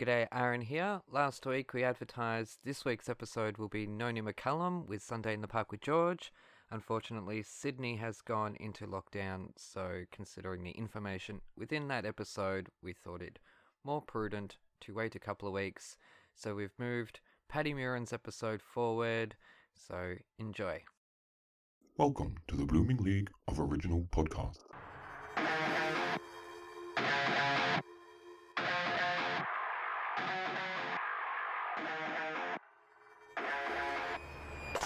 G'day, Aaron here. Last week we advertised this week's episode will be Noni McCallum with Sunday in the Park with George. Unfortunately, Sydney has gone into lockdown, so considering the information within that episode, we thought it more prudent to wait a couple of weeks. So we've moved Patti Murin's episode forward, so enjoy. Welcome to the Blooming League of Original Podcasts.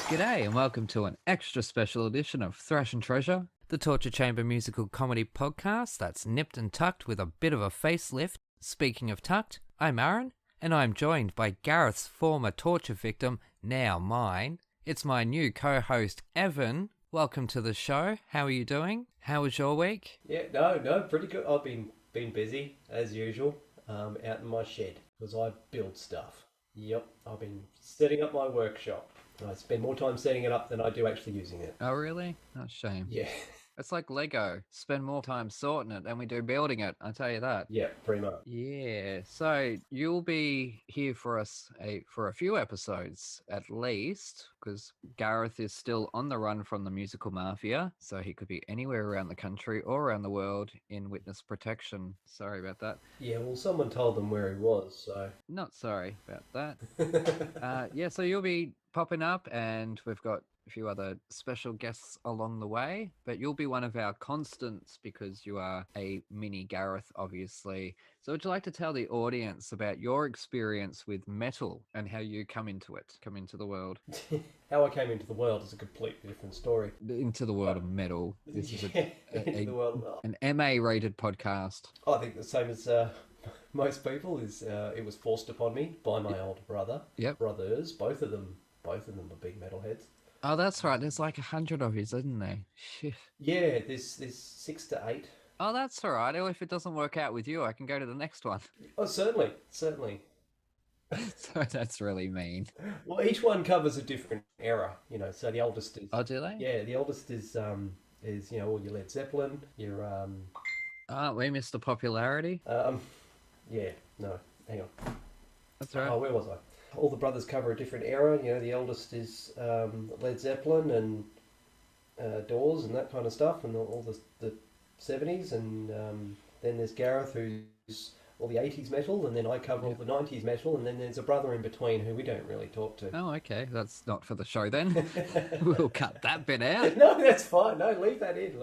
G'day and welcome to an extra special edition of Thrash and Treasure, the Torture Chamber musical comedy podcast that's nipped and tucked with a bit of a facelift. Speaking of tucked, I'm Aaron, and I'm joined by Gareth's former torture victim, now mine. It's my new co-host, Evan. Welcome to the show. How are you doing? How was your week? Yeah, no, pretty good. I've been busy, as usual, out in my shed, because I build stuff. Yep, I've been setting up my workshop. I spend more time setting it up than I do actually using it. Oh, really? Oh, shame. Yeah. It's like Lego. Spend more time sorting it than we do building it, I tell you that. Yeah, pretty much. Yeah, so you'll be here for us for a few episodes at least, because Gareth is still on the run from the musical mafia, so he could be anywhere around the country or around the world in witness protection. Sorry about that. Yeah, well, someone told them where he was, so... Not sorry about that. Yeah, so you'll be popping up, and we've got a few other special guests along the way, but you'll be one of our constants because you are a mini Gareth, obviously. So would you like to tell the audience about your experience with metal and how you come into the world? How I came into the world is a completely different story. Into the world of metal. This is into the world of... an MA-rated podcast. I think the same as most people is it was forced upon me by my older brother. Yep. Brothers, both of them were big metalheads. Oh, that's right. There's like 100 of you, isn't there? Shit. Yeah, there's 6 to 8. Oh, that's all right. Or if it doesn't work out with you, I can go to the next one. Oh, certainly. So that's really mean. Well, each one covers a different era, So the oldest is... Oh, do they? Yeah, the oldest is all your Led Zeppelin, your we missed the popularity. Yeah, no, hang on. That's right. Oh, where was I? All the brothers cover a different era. The eldest is Led Zeppelin and Doors and that kind of stuff, and all the 70s, and then there's Gareth, who's all the 80s metal, and then I cover all the 90s metal, and then there's a brother in between who we don't really talk to. Oh, okay. That's not for the show then. We'll cut that bit out. No, that's fine. No, leave that in.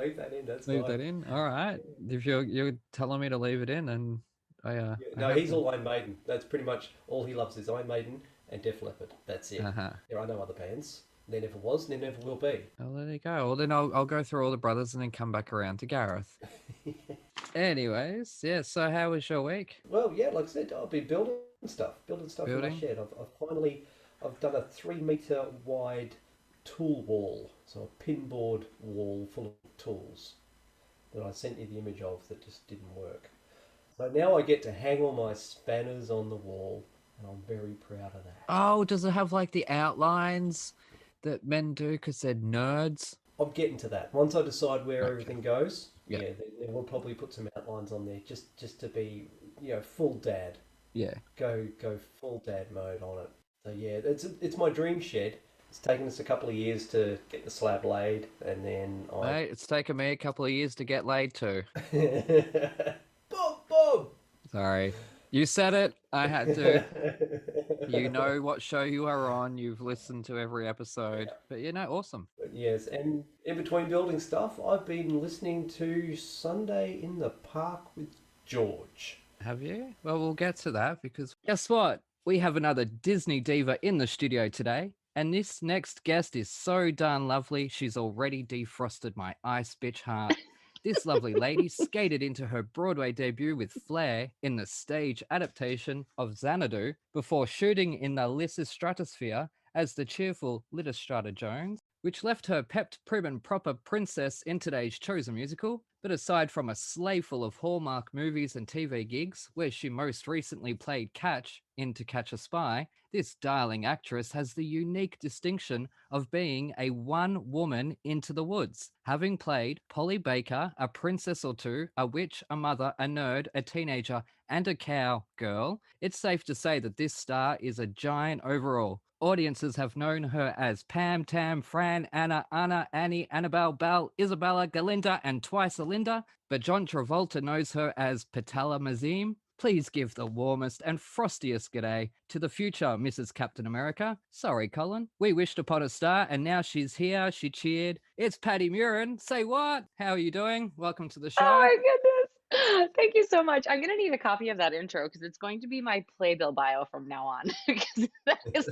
That's leave fine. that in. All right. If you're telling me to leave it in, and he's all Iron Maiden. That's pretty much all he loves is Iron Maiden and Def Leppard. That's it. There are no other bands. There never was, and there never will be. Oh, there you go. Well, then I'll go through all the brothers and then come back around to Gareth. Anyways, yeah, so how was your week? Well, yeah, like I said, I've been building stuff in my shed. I've done a 3-meter wide tool wall, so a pinboard wall full of tools that I sent you the image of that just didn't work. So now I get to hang all my spanners on the wall, and I'm very proud of that. Oh, does it have like the outlines that men do because they're nerds? I'm getting to that. Once I decide where everything goes, then we'll probably put some outlines on there just to be, full dad. Yeah. Go full dad mode on it. So yeah, it's my dream shed. It's taken us a couple of years to get the slab laid, and then Mate, it's taken me a couple of years to get laid too. Bob! Sorry. You said it. I had to. You know what show you are on. You've listened to every episode. Yeah. But awesome. But yes, and in between building stuff, I've been listening to Sunday in the Park with George. Have you? Well, we'll get to that because guess what? We have another Disney diva in the studio today. And this next guest is so darn lovely. She's already defrosted my ice bitch heart. This lovely lady skated into her Broadway debut with flair in the stage adaptation of Xanadu before shooting in the Lysis Stratosphere as the cheerful Lysistrata Jones, which left her pepped, prim and proper princess in today's chosen musical. But aside from a sleigh full of Hallmark movies and TV gigs, where she most recently played Catch in To Catch a Spy, this darling actress has the unique distinction of being a one woman Into the Woods, having played Polly Baker, a princess or two, a witch, a mother, a nerd, a teenager, and a cow girl. It's safe to say that this star is a giant overall. Audiences have known her as Pam, Tam, Fran, Anna, Annie, Annabelle, Belle, Isabella, Galinda, and twice Alinda. But John Travolta knows her as Patella Mazim. Please give the warmest and frostiest g'day to the future Mrs. Captain America. Sorry, Colin. We wished upon a star, and now she's here. She cheered. It's Patti Murin. Say what? How are you doing? Welcome to the show. Oh my goodness. Thank you so much. I'm going to need a copy of that intro because it's going to be my playbill bio from now on. Because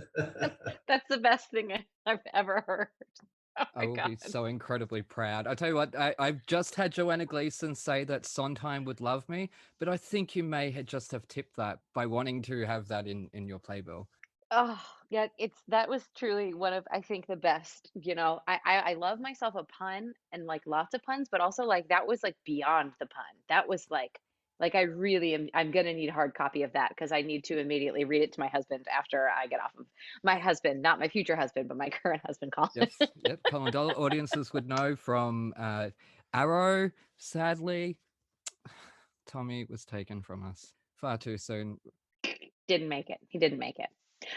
that's the best thing I've ever heard. Oh I my will be God. so incredibly proud. I'll tell you what, I've just had Joanna Gleason say that Sondheim would love me, but I think you may just have tipped that by wanting to have that in your playbill. Oh, yeah, that was truly one of, I think, the best. I love myself a pun and like lots of puns, but also like that was like beyond the pun. That was like I really am. I'm gonna need a hard copy of that because I need to immediately read it to my husband after I get off of my husband, not my future husband, but my current husband, Colin. Yes, yep. Colin Doll audiences would know from Arrow. Sadly, Tommy was taken from us far too soon. Didn't make it. He didn't make it.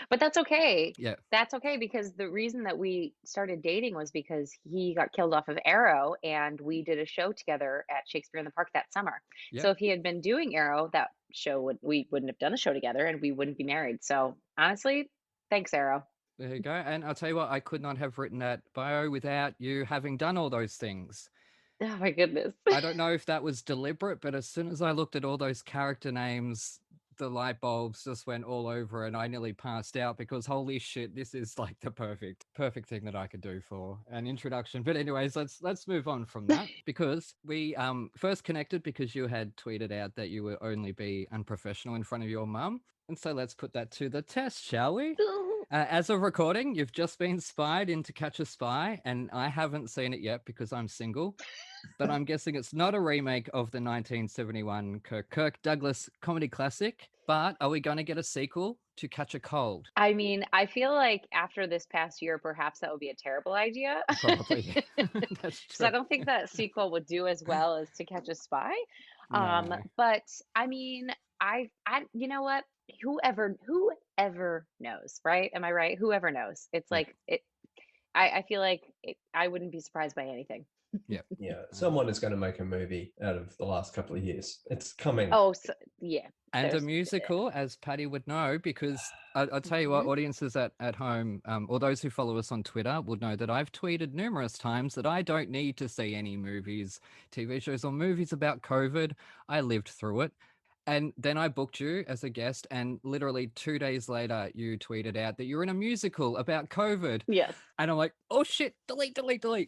But that's okay. Yeah. That's okay because the reason that we started dating was because he got killed off of Arrow and we did a show together at Shakespeare in the Park that summer. Yep. So if he had been doing Arrow, that show we wouldn't have done the show together and we wouldn't be married. So honestly, thanks, Arrow. There you go. And I'll tell you what, I could not have written that bio without you having done all those things. Oh my goodness. I don't know if that was deliberate, but as soon as I looked at all those character names, the light bulbs just went all over and I nearly passed out because holy shit, this is like the perfect thing that I could do for an introduction. But anyways, let's move on from that because we first connected because you had tweeted out that you would only be unprofessional in front of your mum. And so let's put that to the test, shall we? As of recording, you've just been spied into Catch a Spy, and I haven't seen it yet because I'm single. But I'm guessing it's not a remake of the 1971 Kirk Douglas comedy classic. But are we going to get a sequel to Catch a Cold? I mean, I feel like after this past year, perhaps that would be a terrible idea. Probably. That's true. So I don't think that sequel would do as well as To Catch a Spy. No. But I mean, I you know what? Whoever knows, right? Am I right? Whoever knows. It's Yeah. like it. I feel like I wouldn't be surprised by anything. Yeah. Yeah, someone is going to make a movie out of the last couple of years. It's coming. Oh, so, yeah. And a there's- musical, as Patty would know, because I'll tell you what, Mhm. audiences at home, or those who follow us on Twitter, would know that I've tweeted numerous times that I don't need to see any movies, TV shows, or movies about COVID. I lived through it. And then I booked you as a guest, and literally 2 days later, you tweeted out that you're in a musical about COVID. Yes. And I'm like, oh shit, delete.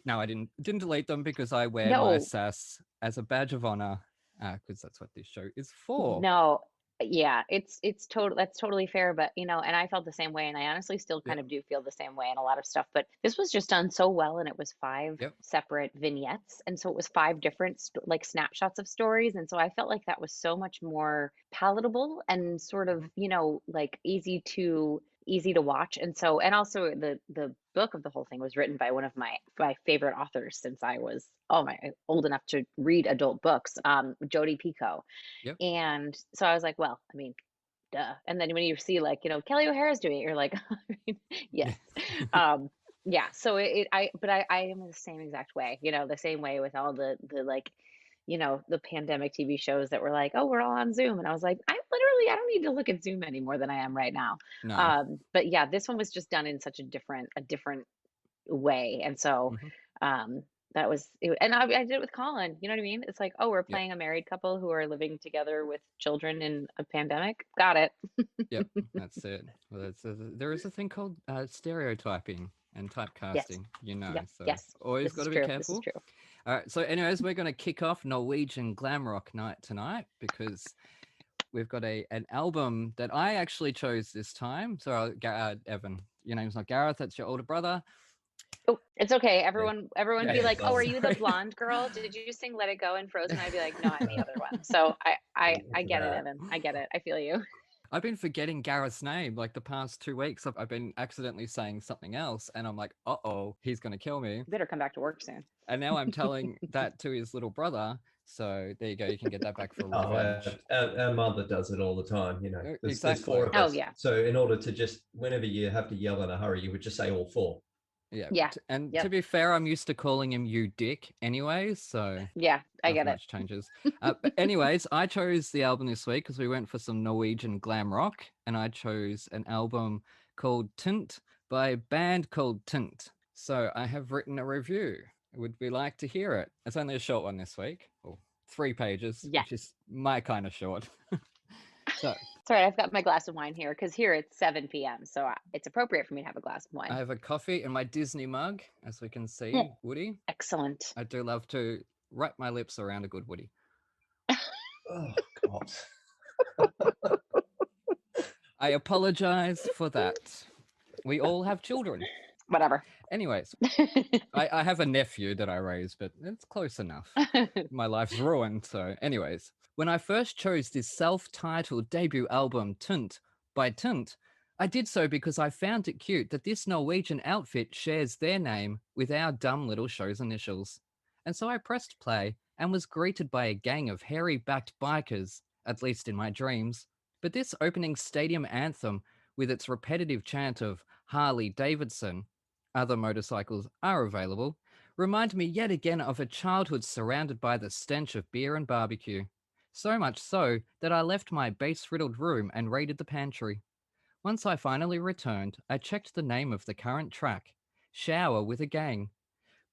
No, I didn't delete them because I wear my No. sass as a badge of honor, because that's what this show is for. No, yeah, it's total that's totally fair, but and I felt the same way, and I honestly still kind of do feel the same way in a lot of stuff, but this was just done so well, and it was five Yep. separate vignettes, and so it was five different like snapshots of stories, and so I felt like that was so much more palatable and sort of like easy to watch, and also the book of the whole thing was written by one of my favorite authors since I was old enough to read adult books, Jodi Picoult. Yep. And so I was like, well, I mean, duh. And then when you see like, Kelly O'Hara's doing it, you're like, yes. Yeah. So I am in the same exact way, the same way with all the like, the pandemic TV shows that were like, oh, we're all on Zoom. And I was like, I don't need to look at Zoom any more than I am right now. No. But yeah, this one was just done in such a different way. And so, that was it, and I did it with Colin. You know what I mean? It's like, oh, we're Yep. playing a married couple who are living together with children in a pandemic. Got it. Yep, that's it. Well, there is a thing called stereotyping and typecasting, Yep. so Yes. always This got is to be true. careful. This is true. All right, so anyways, we're going to kick off Norwegian Glam Rock Night tonight because we've got an album that I actually chose this time. So Evan, your name's not Gareth, that's your older brother. Oh, it's okay. Everyone Yeah, be like, "Oh, are sorry. you the blonde girl? Did you sing Let It Go in Frozen?" I'd be like, "No, I'm the other one." So I Into get it, that. Evan. I get it. I feel you. I've been forgetting Gareth's name like the past 2 weeks. I've been accidentally saying something else, and I'm like, "Uh-oh, he's gonna kill me." Better come back to work soon. And now I'm telling that to his little brother. So there you go. You can get that back for Oh, revenge. our mother does it all the time. You know, there's Exactly. 4 of Oh us. yeah. So in order to just, whenever you have to yell in a hurry, you would just say all 4. Yeah. Yeah. And to Yep. be fair, I'm used to calling him you dick anyways, so Yeah, I nothing get it. much changes. But anyways, I chose the album this week because we went for some Norwegian glam rock, and I chose an album called Tint by a band called Tint. So I have written a review. Would we like to hear it? It's only a short one this week, or 3 pages, Yeah. which is my kind of short. So Sorry, I've got my glass of wine here because here it's 7 p.m. So it's appropriate for me to have a glass of I wine. have a coffee in my Disney mug, as we can see, Yeah. Woody. Excellent. I do love to wrap my lips around a good Woody. Oh God. I apologize for that. We all have children. Whatever. Anyways, I have a nephew that I raised, but it's close enough. My life's ruined. So, anyways, when I first chose this self-titled debut album, Tint by Tint, I did so because I found it cute that this Norwegian outfit shares their name with our dumb little show's initials. And so I pressed play and was greeted by a gang of hairy-backed bikers, at least in my dreams. But this opening stadium anthem, with its repetitive chant of Harley Davidson, other motorcycles are available, remind me yet again of a childhood surrounded by the stench of beer and barbecue. So much so that I left my bass-riddled room and raided the pantry. Once I finally returned, I checked the name of the current track, Shower with a Gang.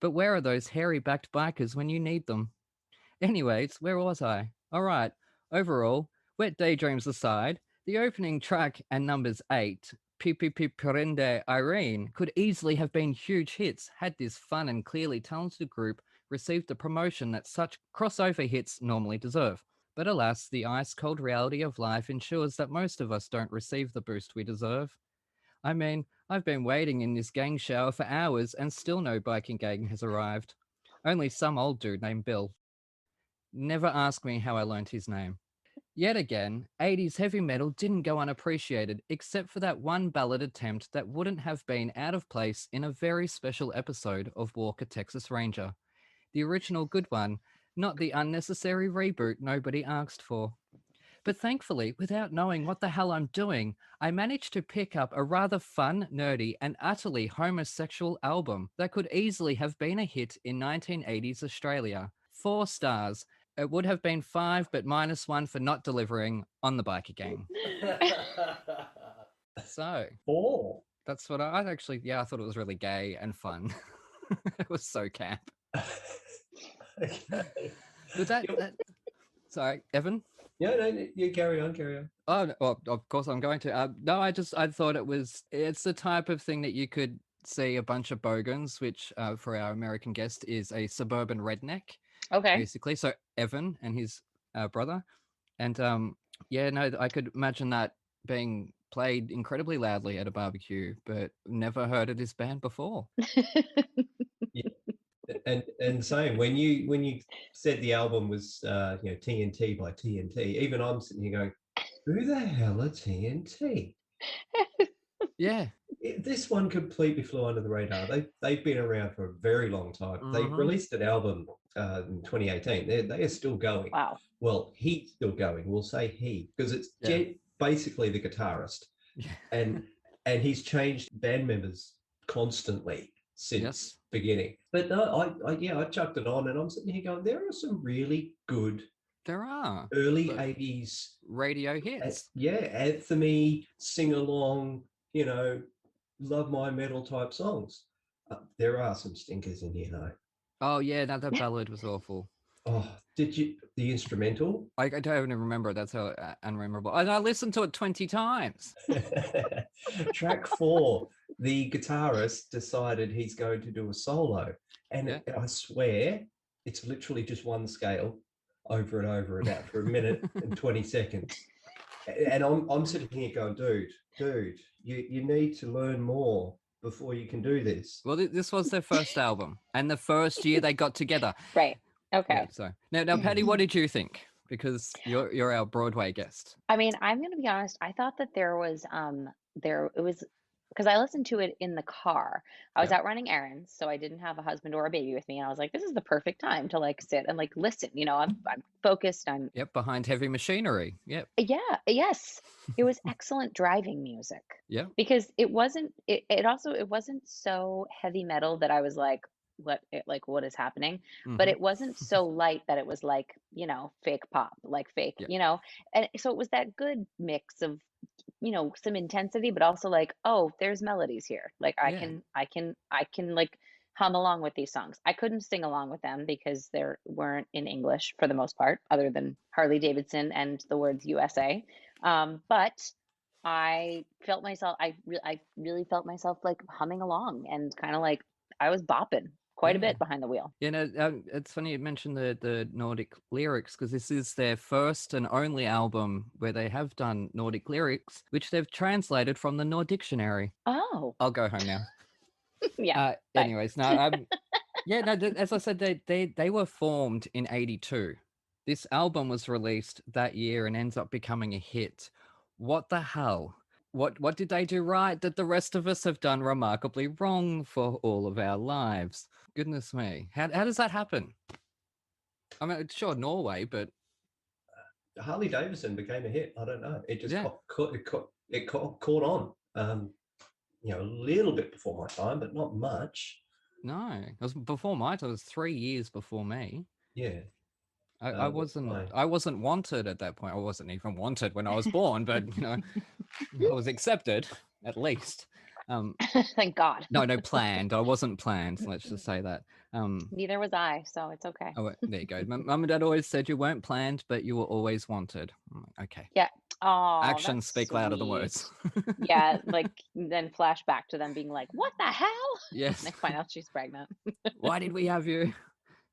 But where are those hairy-backed bikers when you need them? Anyways, where was I? All right. Overall, wet daydreams aside, the opening track and numbers 8, PPP Perende Irene, could easily have been huge hits had this fun and clearly talented group received the promotion that such crossover hits normally deserve. But alas, the ice-cold reality of life ensures that most of us don't receive the boost we deserve. I mean, I've been waiting in this gang shower for hours and still no biking gang has arrived. Only some old dude named Bill. Never ask me how I learned his name. Yet again, 80s heavy metal didn't go unappreciated, except for that one ballad attempt that wouldn't have been out of place in a very special episode of Walker, Texas Ranger. The original good one, not the unnecessary reboot nobody asked for. But thankfully, without knowing what the hell I'm doing, I managed to pick up a rather fun, nerdy, and utterly homosexual album that could easily have been a hit in 1980s Australia. 4 stars. It would have been 5, but -1 for not delivering on the biker gang. So 4. that's what I actually, I thought it was really gay and fun. It was so camp. Okay. But that sorry, Evan? Yeah, no, you carry on. Oh, well, of course I'm going to. No, I thought it's the type of thing that you could see a bunch of bogans, which for our American guest is a suburban redneck, Okay. basically. So Evan and his brother. And no, I could imagine that being played incredibly loudly at a barbecue, but never heard of this band before. Yeah. And same when you said the album was TNT by TNT, even I'm sitting here going, who the hell are TNT? Yeah. This one completely flew under the radar. They've been around for a very long time. They released an album in 2018. They are still going. Wow. Well, he's still going. We'll say he, because it's basically the guitarist, and he's changed band members constantly since beginning. But no, I chucked it on, and I'm sitting here going, there are some really good. There are early 80s radio hits. Anthemy, sing along, love my metal type songs. There are some stinkers in here though. Oh yeah, no, that ballad was awful. Oh, did you the instrumental? I don't even remember. That's how unmemorable. And I listened to it 20 times. Track 4, the guitarist decided he's going to do a solo, and I swear it's literally just one scale over and over and out for a minute and 20 seconds. And I'm sitting here going, dude, you need to learn more before you can do this. Well, this was their first album, and the first year they got together. Right. Okay. Yeah, so now, Patty, what did you think? Because you're our Broadway guest. I mean, I'm going to be honest. I thought that it was because I listened to it in the car. I was Yeah. out running errands, so I didn't have a husband or a baby with me, and I was like, this is the perfect time to like sit and like listen. You know, I'm focused. Yep, behind heavy machinery. Yep. Yeah, yes. It was excellent driving music Yeah. because it wasn't it wasn't so heavy metal that I was like what is happening, but it wasn't so light that it was like, you know, fake pop, like fake, Yeah. you know. And so it was that good mix of, you know, some intensity but also like, oh, there's melodies here. Like Yeah. I can like hum along with these songs. I couldn't sing along with them because they weren't in English for the most part, other than Harley Davidson and the words USA. But I felt myself, I really felt myself like humming along and kind of like I was bopping quite a Yeah. bit behind the wheel. You know, it's funny you mentioned the Nordic lyrics, because this is their first and only album where they have done Nordic lyrics, which they've translated from the Nordictionary. Oh, I'll go home now. yeah. Bye. Anyways, no, yeah, no. As I said, they were formed in '82. This album was released that year and ends up becoming a hit. What the hell? What did they do right that the rest of us have done remarkably wrong for all of our lives? Goodness me, how does that happen? I mean, sure, Norway, but Harley Davidson became a hit. I don't know. It just Yeah. caught on. You know, a little bit before my time, but not much. no, it was before my time. It was 3 years before me. Yeah. I wasn't wanted at that point. I wasn't even wanted when I was born, but you know, I was accepted at least. Thank God. No, planned. I wasn't planned. Let's just say that. Neither was I, so it's okay. Oh, there you go. Mum and Dad always said you weren't planned, but you were always wanted. I'm like, okay. Yeah. Oh, Actions that's speak louder than sweet. words. Yeah, like then flash back to them being like, "What the hell?" Yes. And they find out she's pregnant. Why did we have you?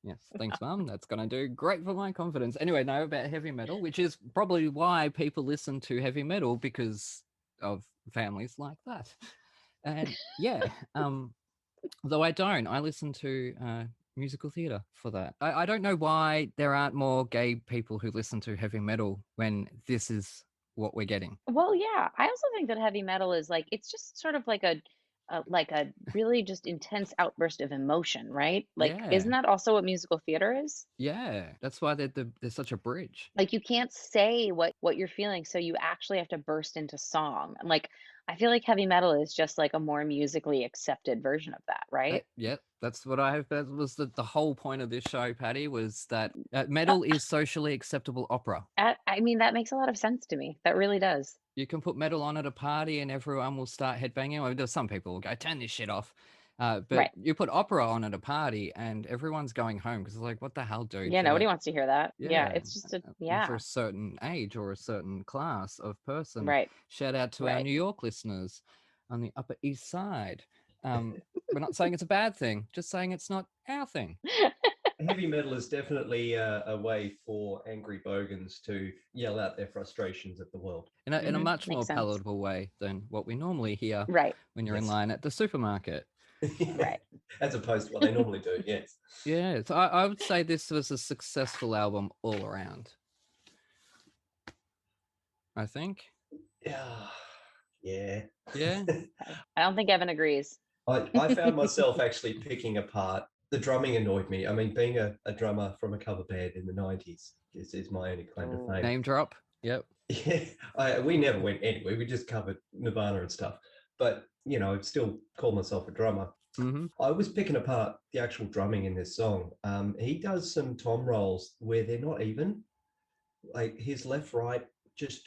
Yes, thanks, Mum. That's going to do great for my confidence. Anyway, now about heavy metal, which is probably why people listen to heavy metal, because of families like that. And yeah, though I don't. I listen to musical theatre for that. I don't know why there aren't more gay people who listen to heavy metal when this is what we're getting. Well, yeah, I also think that heavy metal is like it's just sort of like a really just intense outburst of emotion, right? Like, Yeah. isn't that also what musical theater is? Yeah, that's why they're such a bridge. Like you can't say what you're feeling, so you actually have to burst into song. And like I feel like heavy metal is just like a more musically accepted version of that, right? Yeah, that's what I have. That was the whole point of this show, Patty, was that metal is socially acceptable opera. I mean, that makes a lot of sense to me. That really does. You can put metal on at a party and everyone will start headbanging. I mean, there's some people will go, turn this shit off. But Right. you put opera on at a party and everyone's going home because it's like, what the hell, dude? Yeah, nobody wants to hear that. Yeah, it's just For yeah. a certain age or a certain class of person. Right. Shout out to our Right. New York listeners on the Upper East Side. We're not saying it's a bad thing, just saying it's not our thing. Heavy metal is definitely a way for angry bogans to yell out their frustrations at the world. In a Mhm, much more makes sense. palatable way than what we normally hear Right. when you're in Yes. line at the supermarket. Right. As opposed to what they normally do, yes. Yeah, so I would say this was a successful album all around. I think. Yeah. Yeah. Yeah. I don't think Evan agrees. I found myself actually picking apart. The drumming annoyed me. I mean, being a drummer from a cover band in the 90s is my only claim to fame. Name drop. Yep. Yeah, we never went anywhere. We just covered Nirvana and stuff. But, you know, I'd still call myself a drummer. Mm-hmm. I was picking apart the actual drumming in this song. He does some tom rolls where they're not even. Like his left, right, just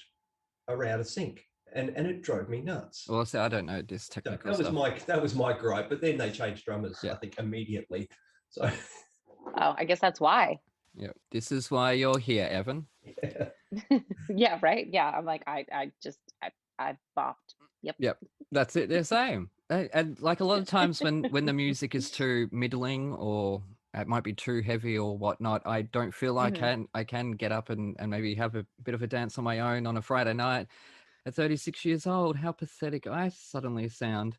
are out of sync. And it drove me nuts. Well, I don't know this technical stuff. That was my gripe. But then they changed drummers, Yeah. I think, immediately. So Oh, I guess that's why. Yeah. This is why you're here, Evan. Yeah, right. Yeah, I'm like I bopped. Yep. That's it. They're same. And like a lot of times when the music is too middling or it might be too heavy or whatnot, I don't feel Mhm. I can get up and maybe have a bit of a dance on my own on a Friday night at 36 years old. How pathetic I suddenly sound.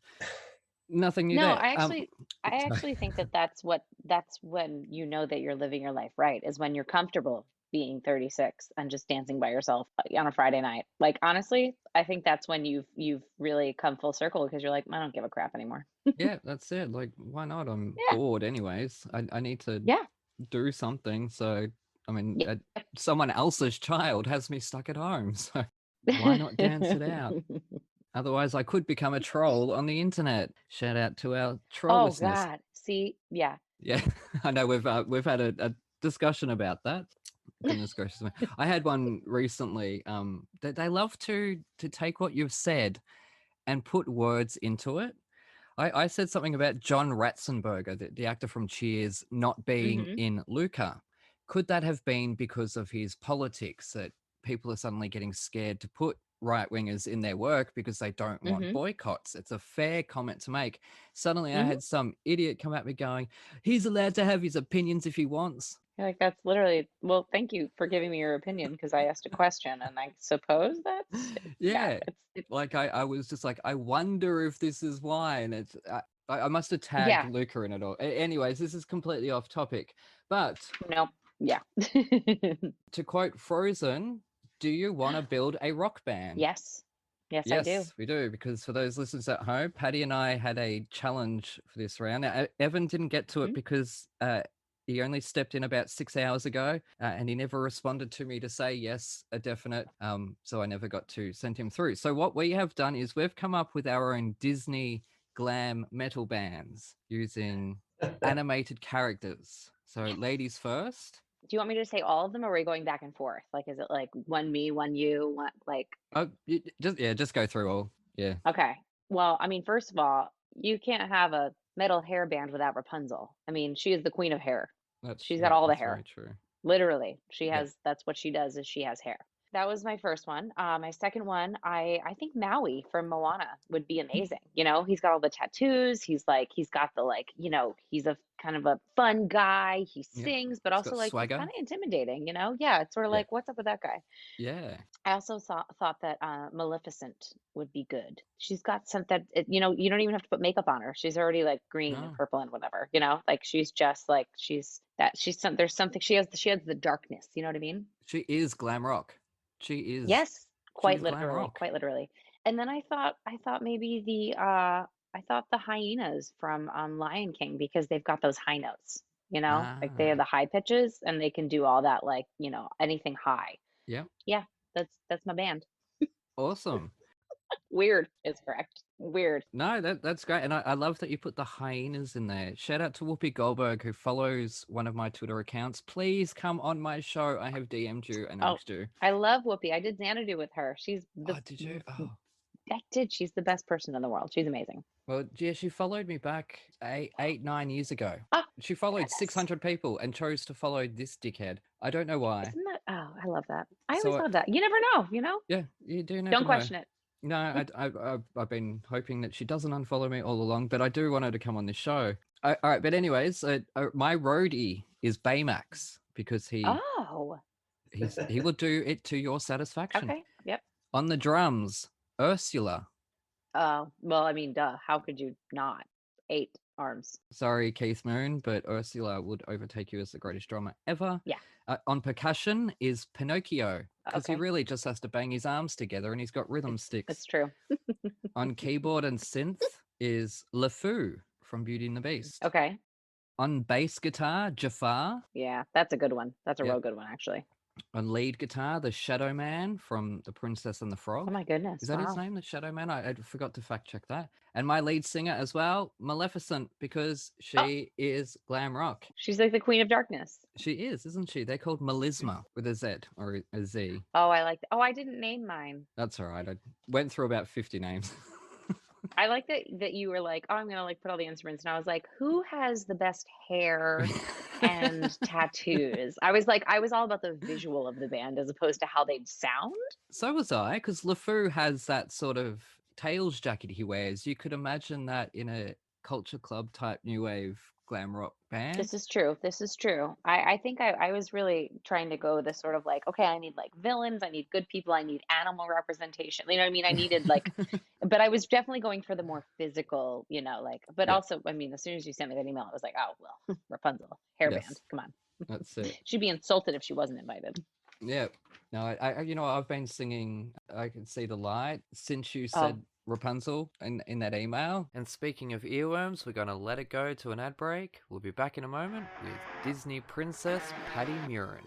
Nothing new No, there. I Sorry. actually think that that's when you know that you're living your life right, is when you're comfortable being 36 and just dancing by yourself on a Friday night. Like honestly, I think that's when you've really come full circle because you're like, I don't give a crap anymore. Yeah, that's it. Like, why not? I'm Yeah. bored anyways. I need to Yeah. do something. So, I mean, Yeah. someone else's child has me stuck at home. So, why not dance it out? Otherwise, I could become a troll on the internet. Shout out to our troll Oh listeners. God. See, yeah. Yeah, I know we've had a discussion about that. Goodness gracious me. I had one recently. That they love to take what you've said and put words into it. I said something about John Ratzenberger, the actor from Cheers, not being Hmm. in Luca. Could that have been because of his politics, that people are suddenly getting scared to put right wingers in their work because they don't want Hmm. boycotts? It's a fair comment to make. Suddenly, I Hmm. had some idiot come at me going, he's allowed to have his opinions if he wants. You're like, that's literally, well, thank you for giving me your opinion because I asked a question and I suppose that's, yeah, Yeah. it's, Like I was just like, I wonder if this is why. And it's, I must have tagged yeah, Luca in it all. Anyways, this is completely off topic. But no, yeah. to quote Frozen, do you want to build a rock band? Yes, yes, I do. Yes, we do. Because for those listeners at home, Patty and I had a challenge for this round. Now, Evan didn't get to it Mhm. because he only stepped in about 6 hours ago, and he never responded to me to say yes, a definite. So I never got to send him through. So what we have done is we've come up with our own Disney glam metal bands using animated characters. So ladies first. Do you want me to say all of them or are we going back and forth? Like, is it like one me, one you, one like, Oh, just go through all. Yeah, okay. Well, I mean, first of all, you can't have a metal hair band without Rapunzel. I mean, she is the queen of hair. She's got all the that's very hair. true. Literally, she Yep. has that's what she does is she has hair. That was my first one. My second one, I think Maui from Moana would be amazing. You know, he's got all the tattoos. He's got the like, he's a kind of a fun guy. He Yep. sings, but It's also got like he's swagger. kind of intimidating, you know? Yeah, it's sort of Yeah. like, what's up with that guy? Yeah. I also thought that Maleficent would be good. She's got some that you don't even have to put makeup on her. She's already like green and No, purple and whatever. Like she's just like there's something she has the darkness. You know what I mean? she is glam rock. She is Yes, she's glam rock. quite literally. And then I thought maybe I thought the hyenas from Lion King because they've got those high notes. Like they have Ah, the high pitches and they can do all that like anything high. yep. Yeah, that's my band. Awesome. Weird is correct. Weird. No, that's great. And I love that you put the hyenas in there. Shout out to Whoopi Goldberg, who follows one of my Twitter accounts. Please come on my show. I have DM'd you and Oh, asked you. I love Whoopi. I did Xanadu with her. Oh, did you? Oh, I did. She's the best person in the world. She's amazing. well, yeah, she followed me back 9 years ago. Oh, She followed goodness. 600 people and chose to follow this dickhead. I don't know why. Isn't that? Oh, I love that. I always So, love that. You never know. yeah, you do never Don't know. question it. No, I've been hoping that she doesn't unfollow me all along, but I do want her to come on this show. All right, but anyways, my roadie is Baymax because Oh, he will do it to your satisfaction. okay. Yep. On the drums, Ursula. Oh, well, I mean, duh. How could you not? 8 arms. Sorry, Keith Moon, but Ursula would overtake you as the greatest drummer ever. Yeah. On percussion is Pinocchio because he Okay. really just has to bang his arms together and he's got rhythm sticks. It's true. On keyboard and synth is LeFou from Beauty and the Beast. Okay. On bass guitar, Jafar. Yeah, that's a good one. That's a Yep. real good one, actually. On lead guitar, the Shadow Man from The Princess and the Frog. Oh my goodness. Is that his Wow. name, the Shadow Man? I forgot to fact check that. And my lead singer as well, Maleficent, because Oh, she is glam rock. she's like the queen of darkness. She is, isn't she? They're called Melisma with a Z or a Z. Oh, I like that. Oh, I didn't name mine. That's all right. I went through about 50 names. I like that you were like, oh, I'm gonna like put all the instruments, and I was like, who has the best hair and tattoos? I was all about the visual of the band as opposed to how they'd sound. So was I, because LeFou has that sort of tails jacket he wears. You could imagine that in a culture club type new wave glam rock band. This is true. This is true. I think I was really trying to go this sort of like, okay, I need like villains, I need good people, I need animal representation. You know what I mean? I needed like, but I was definitely going for the more physical, like, but Yeah. also, I mean, as soon as you sent me that email, I was like, oh, well, Rapunzel, hairband, Yes. come on. That's it. She'd be insulted if she wasn't invited. Yeah. No, I've been singing I Can See the Light since you Oh, said Rapunzel in that email. And speaking of earworms, we're going to let it go to an ad break. We'll be back in a moment with Disney princess Patti Murin.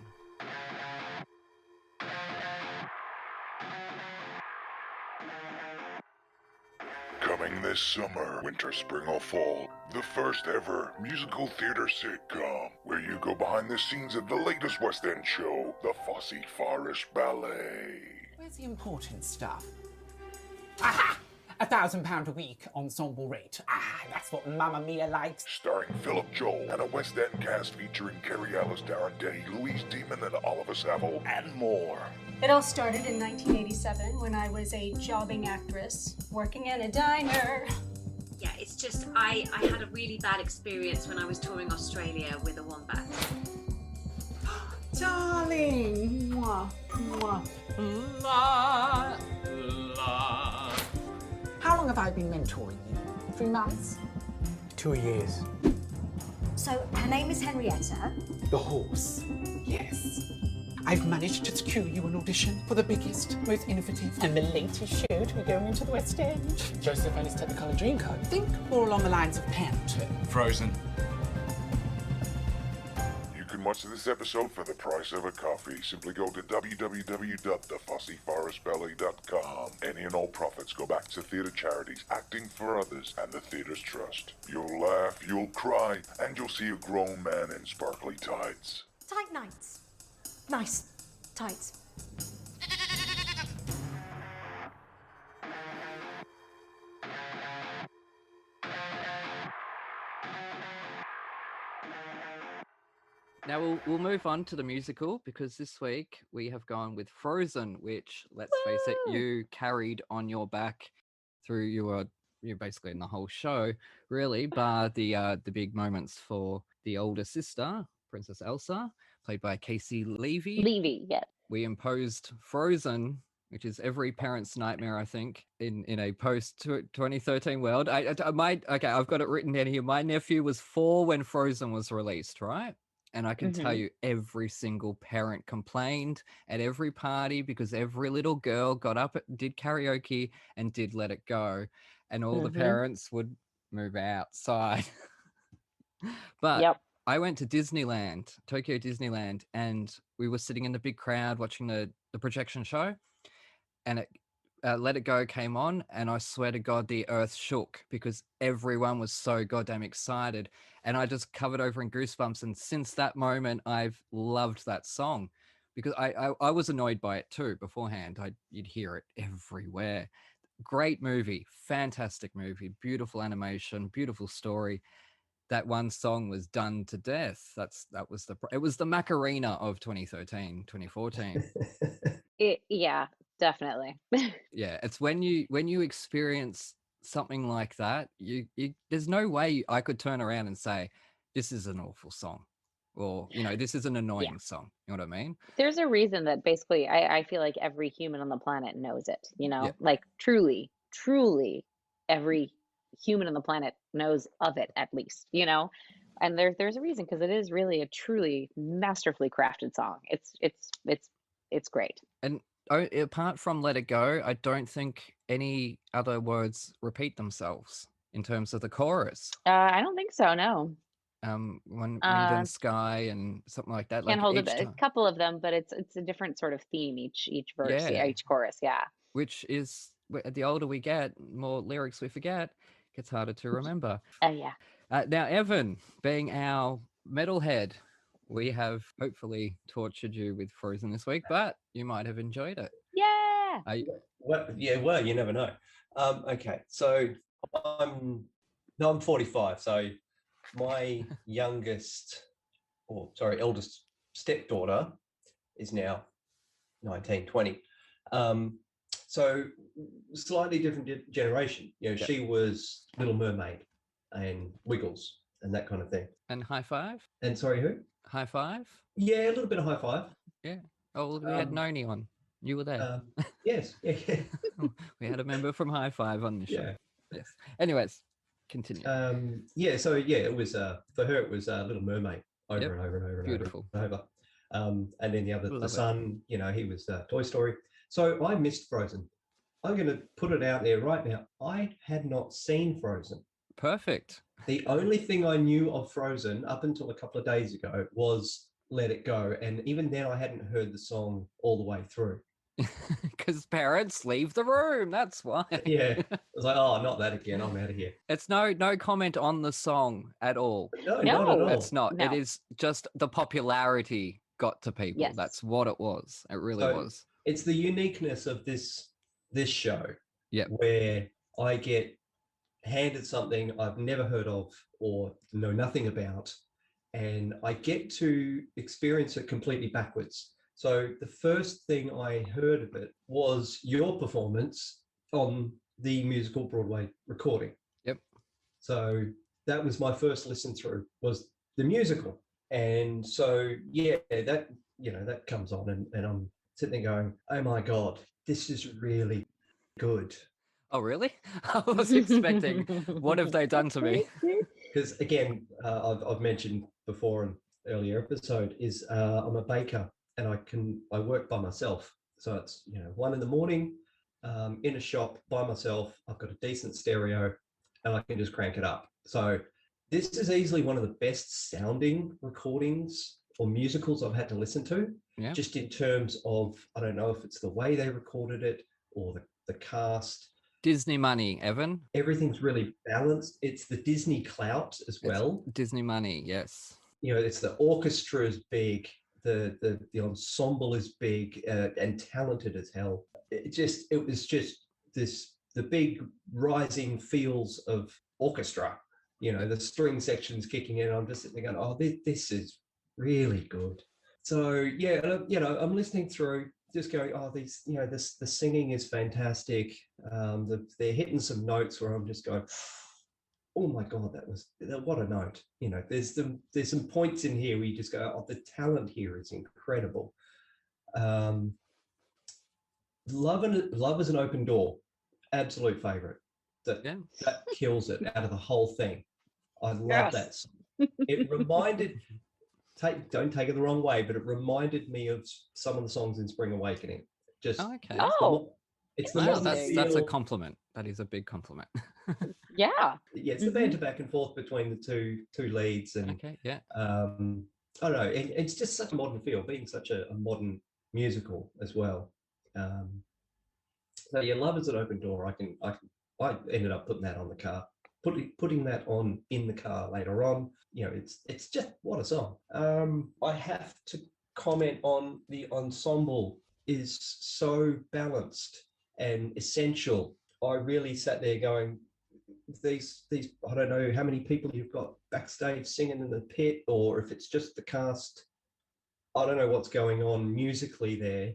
Coming this summer, winter, spring, or fall, the first ever musical theater sitcom, where you go behind the scenes of the latest West End show, the Fosse Forest Ballet. Where's the important stuff? Aha! £1,000 a week ensemble rate. Ah, that's what Mamma Mia likes. Starring Philip Joel and a West End cast featuring Carrie Ellis, Darren Day, Louise Demon, and Oliver Saville, and more. It all started in 1987 when I was a jobbing actress working in a diner. Yeah, it's just I had a really bad experience when I was touring Australia with a wombat. Darling! Mwah, mwah. La, la. How long have I been mentoring you? 3 months? 2 years. So her name is Henrietta. The horse. Yes. I've managed to secure you an audition for the biggest, most innovative, and the latest show to be going into the West End. Joseph and his Technicolor Dreamcoat. Think more along the lines of Panther. Frozen. You can watch this episode for the price of a coffee. Simply go to www.thefosseforestballet.com. Any and all profits go back to theatre charities, acting for others, and the theatre's trust. You'll laugh, you'll cry, and you'll see a grown man in sparkly tights. Tight nights. Nice tights. Now we'll move on to the musical because this week we have gone with Frozen, which, let's face it, you carried on your back through you're basically in the whole show, really, bar the big moments for the older sister, Princess Elsa, played by Casey Levy. Levy, yeah. We imposed Frozen, which is every parent's nightmare, I think, in a post 2013 world. I've got it written down here. My nephew was 4 when Frozen was released, right? And I can tell you every single parent complained at every party because every little girl got up, did karaoke and did Let It Go. And all the parents would move outside. But I went to Disneyland, Tokyo Disneyland, and we were sitting in the big crowd watching the projection show. And Let It Go came on, and I swear to God, the earth shook because everyone was so goddamn excited. And I just covered over in goosebumps. And since that moment, I've loved that song because I was annoyed by it too beforehand. You'd hear it everywhere. Great movie, fantastic movie, beautiful animation, beautiful story. That one song was done to death. It was the Macarena of 2013, 2014. Yeah, definitely. Yeah, it's when you experience something like that, you there's no way I could turn around and say this is an awful song or this is an annoying song. You know what I mean? There's a reason that basically I feel like every human on the planet knows it, Yeah. like truly every human on the planet knows of it at least, and there's a reason because it is really a truly masterfully crafted song. It's great. And apart from Let It Go, I don't think any other words repeat themselves in terms of the chorus. I don't think so, no. Wind and Sky and something like that. Can't Like hold each a couple of them, but it's a different sort of theme each verse, each chorus, which is the older we get, more lyrics we forget, gets harder to remember. Now, Evan, being our metalhead, we have hopefully tortured you with Frozen this week, but you might have enjoyed it. Yeah. Well, you never know. Okay, so I'm 45, so my eldest stepdaughter is now 19, 20. So slightly different generation. She was Little Mermaid and Wiggles. and that kind of thing. And high five? And sorry, who? High five? Yeah, a little bit of high five. Yeah. Oh, we had Noni on. You were there. Yes. Yeah. We had a member from High Five on the show. Yeah. Yes. Anyways, continue. So it was for her it was Little Mermaid over Yep. and over and over and Beautiful. over. And then the Love it. son, he was Toy Story. So I missed Frozen. I'm going to put it out there right now. I had not seen Frozen. Perfect. The only thing I knew of Frozen up until a couple of days ago was Let It Go. And even then I hadn't heard the song all the way through. Because parents leave the room. That's why. Yeah. I was like, oh, not that again. I'm out of here. It's no comment on the song at all. No, not at all. It's not. No. It is just the popularity got to people. Yes. That's what it was. It really was. It's the uniqueness of this show. Yep. Where I get handed something I've never heard of or know nothing about, and I get to experience it completely backwards. So the first thing I heard of it was your performance on the musical Broadway recording. Yep. So that was my first listen through, was the musical. And so, yeah, that comes on and I'm sitting there going, oh my God, this is really good. Oh, really? I was expecting, what have they done to me? Because again, I've mentioned before in earlier episode is I'm a baker and I work by myself. So it's 1 a.m. In a shop by myself. I've got a decent stereo and I can just crank it up. So this is easily one of the best sounding recordings or musicals I've had to listen to. Yeah. Just in terms of, I don't know if it's the way they recorded it or the cast. Disney money, Evan. Everything's really balanced. It's the Disney clout as well. It's Disney money, yes. It's the orchestra is big, the ensemble is big and talented as hell. It was just the big rising feels of orchestra. The string sections kicking in. I'm just sitting there going, oh, this is really good. So yeah, I'm listening through, just going, oh, these, the singing is fantastic. They're hitting some notes where I'm just going, oh my God, what a note. There's some points in here where you just go, oh, the talent here is incredible. Love is an Open Door, absolute favorite. That kills it out of the whole thing. I love that song. It reminded, don't take it the wrong way, but it reminded me of some of the songs in Spring Awakening. Just okay. It's that's a compliment. That is a big compliment. Yeah. Yeah, it's the banter back and forth between the two leads, and okay, yeah. I don't know. It's just such a modern feel, being such a modern musical as well. So yeah, Love is an Open Door. I ended up putting that on the car, putting that on in the car later on. It's just, what a song. I have to comment on the ensemble is so balanced and essential. I really sat there going, these I don't know how many people you've got backstage singing in the pit, or if it's just the cast. I don't know what's going on musically there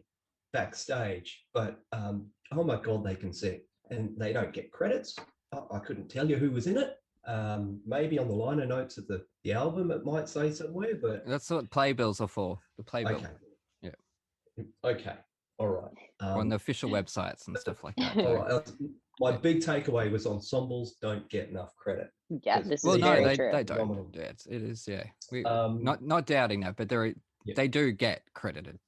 backstage, but oh my God, they can sing, and they don't get credits. I couldn't tell you who was in it. Maybe on the liner notes of the album it might say somewhere, but that's what playbills are for. The playbill. Okay. Yeah. Okay. All right. On the official websites and stuff like that. All right. My big takeaway was ensembles don't get enough credit. Yeah, this well, is no, very they true. don't. Yeah, it is. Yeah, not doubting that, but they do get credited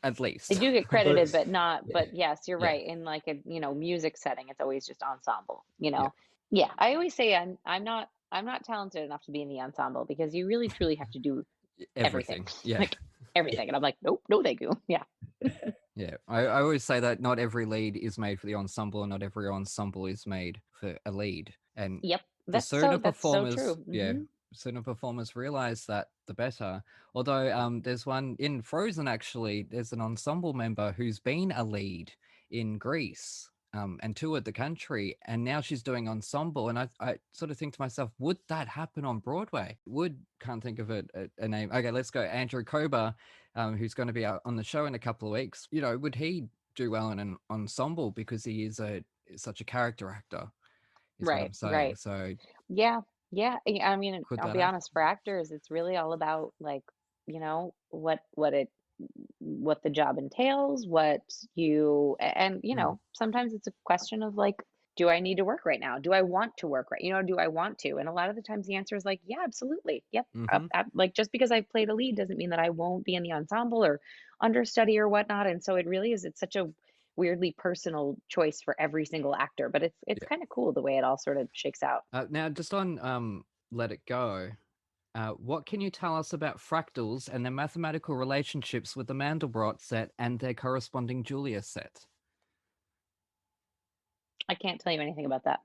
at least. They do get credited, but not. Yeah. But yes, you're right. In like a music setting, it's always just ensemble. Yeah. I always say I'm not talented enough to be in the ensemble, because you really truly have to do everything. Yeah. Like everything. And I'm like, nope, no, thank you. Yeah. Yeah. I always say that not every lead is made for the ensemble, and not every ensemble is made for a lead. And yep, that's so true. Mm-hmm. Yeah. Sooner performers realize that, the better. Although there's one in Frozen, actually, there's an ensemble member who's been a lead in Greece and toured the country, and now she's doing ensemble. And I sort of think to myself, would that happen on Broadway? Can't think of a name. Okay, let's go. Andrew Kober, who's going to be out on the show in a couple of weeks. Would he do well in an ensemble, because he is such a character actor? Is what I'm saying. Right. So yeah. Yeah, I mean, Could I'll that be happen? honest, for actors, it's really all about like, what the job entails, what and Mm, sometimes it's a question of like, do I need to work right now? Do I want to work right? Do I want to? And a lot of the times the answer is like, yeah, absolutely. Yep. mm-hmm. Like just because I've played a lead doesn't mean that I won't be in the ensemble or understudy or whatnot. And so it's such a weirdly personal choice for every single actor, but it's Yeah. kind of cool the way it all sort of shakes out. Now, just on Let It Go, what can you tell us about fractals and their mathematical relationships with the Mandelbrot set and their corresponding Julia set? I can't tell you anything about that.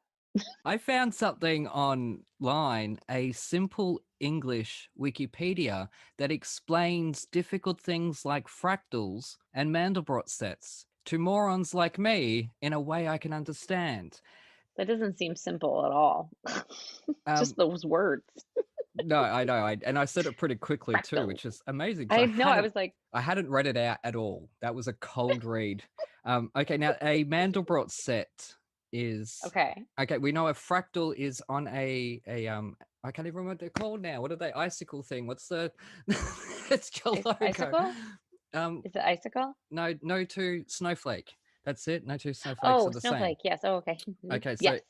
I found something online, a simple English Wikipedia that explains difficult things like fractals and Mandelbrot sets to morons like me in a way I can understand. That doesn't seem simple at all. Just Um, those words. no, I know, and I said it pretty quickly too, Fractal. which is amazing because I know, I was like, I hadn't read it out at all. That was a cold read. Okay, now a Mandelbrot set is okay. okay. We know a fractal is on a I can't even remember what they're called now. What are they? Icicle thing. What's the? It's your logo. Icicle? Um, Is it icicle? no two snowflake. That's it. No two snowflakes are Oh, the same. snowflake. Yes. Oh, okay. Okay, so Yes.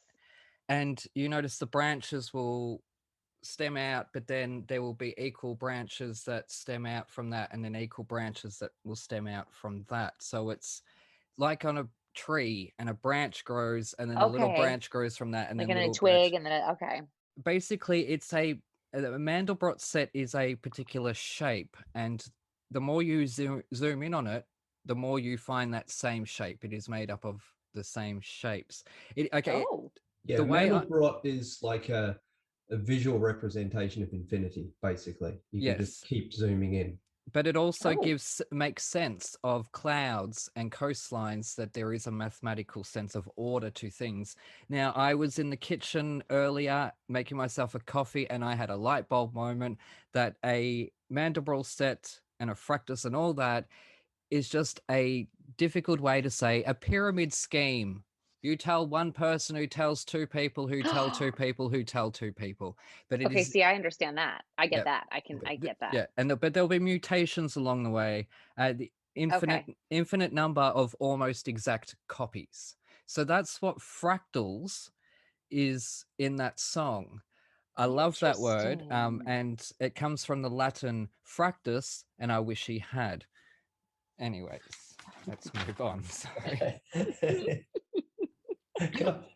and you notice the branches will stem out, but then there will be equal branches that stem out from that, and then equal branches that will stem out from that. So it's like on a tree, and a branch grows, and then a little Okay. branch grows from that, and Like then in a little twig branch. and then okay. Basically, it's a Mandelbrot set is a particular shape, and the more you zoom in on it, the more you find that same shape. It is made up of the same shapes. Oh. Yeah, The way Mandelbrot is like a visual representation of infinity, basically. You can just yes, keep zooming in. but it also Oh. makes sense of clouds and coastlines, that there is a mathematical sense of order to things. Now, I was in the kitchen earlier making myself a coffee, and I had a light bulb moment that a Mandelbrot set and a fractus and all that is just a difficult way to say a pyramid scheme. You tell one person who tells two people who tell two people who tell two people, but it Okay, is see, I understand that. I get yeah, that. I get that. yeah, and but there'll be mutations along the way. The Okay. infinite number of almost exact copies. So that's what fractals is in that song. I love that word, Interesting. and it comes from the Latin fractus, and I wish he had. Anyways, let's move on. Sorry.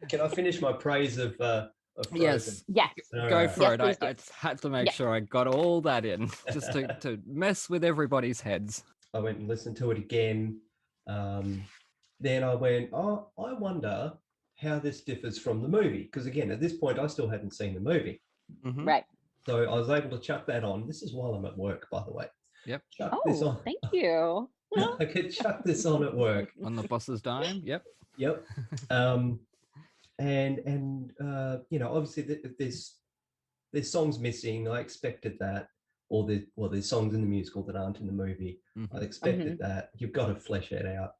Can I finish my praise of Frozen? Yes, Yes. go All for Yes, it. please do. I just had to make Yes. sure I got all that in, just right. to mess with everybody's heads. I went and listened to it again. Then I went, oh, I wonder how this differs from the movie. Because again, at this point, I still hadn't seen the movie. Mm-hmm. Right. So I was able to chuck that on. This is while I'm at work, by the way. Yep. Chuck this Oh, on. thank you. I could chuck this on at work. On the boss's dime. Yep. Yep. And obviously there's songs missing. I expected that. Or there's songs in the musical that aren't in the movie. Mm-hmm. I expected that. You've got to flesh it out.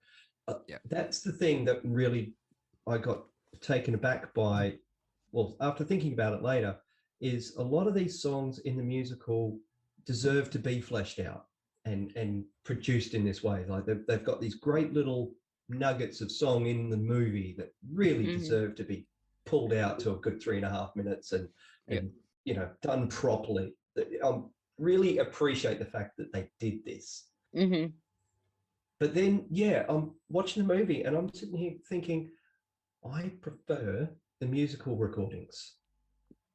Yeah. That's the thing that really I got taken aback by. Well, after thinking about it later, is a lot of these songs in the musical deserve to be fleshed out and produced in this way. Like they've got these great little nuggets of song in the movie that really deserve to be pulled out to a good 3.5 minutes and done properly. Really appreciate the fact that they did this. Mm-hmm. But then, I'm watching the movie and I'm sitting here thinking, I prefer the musical recordings.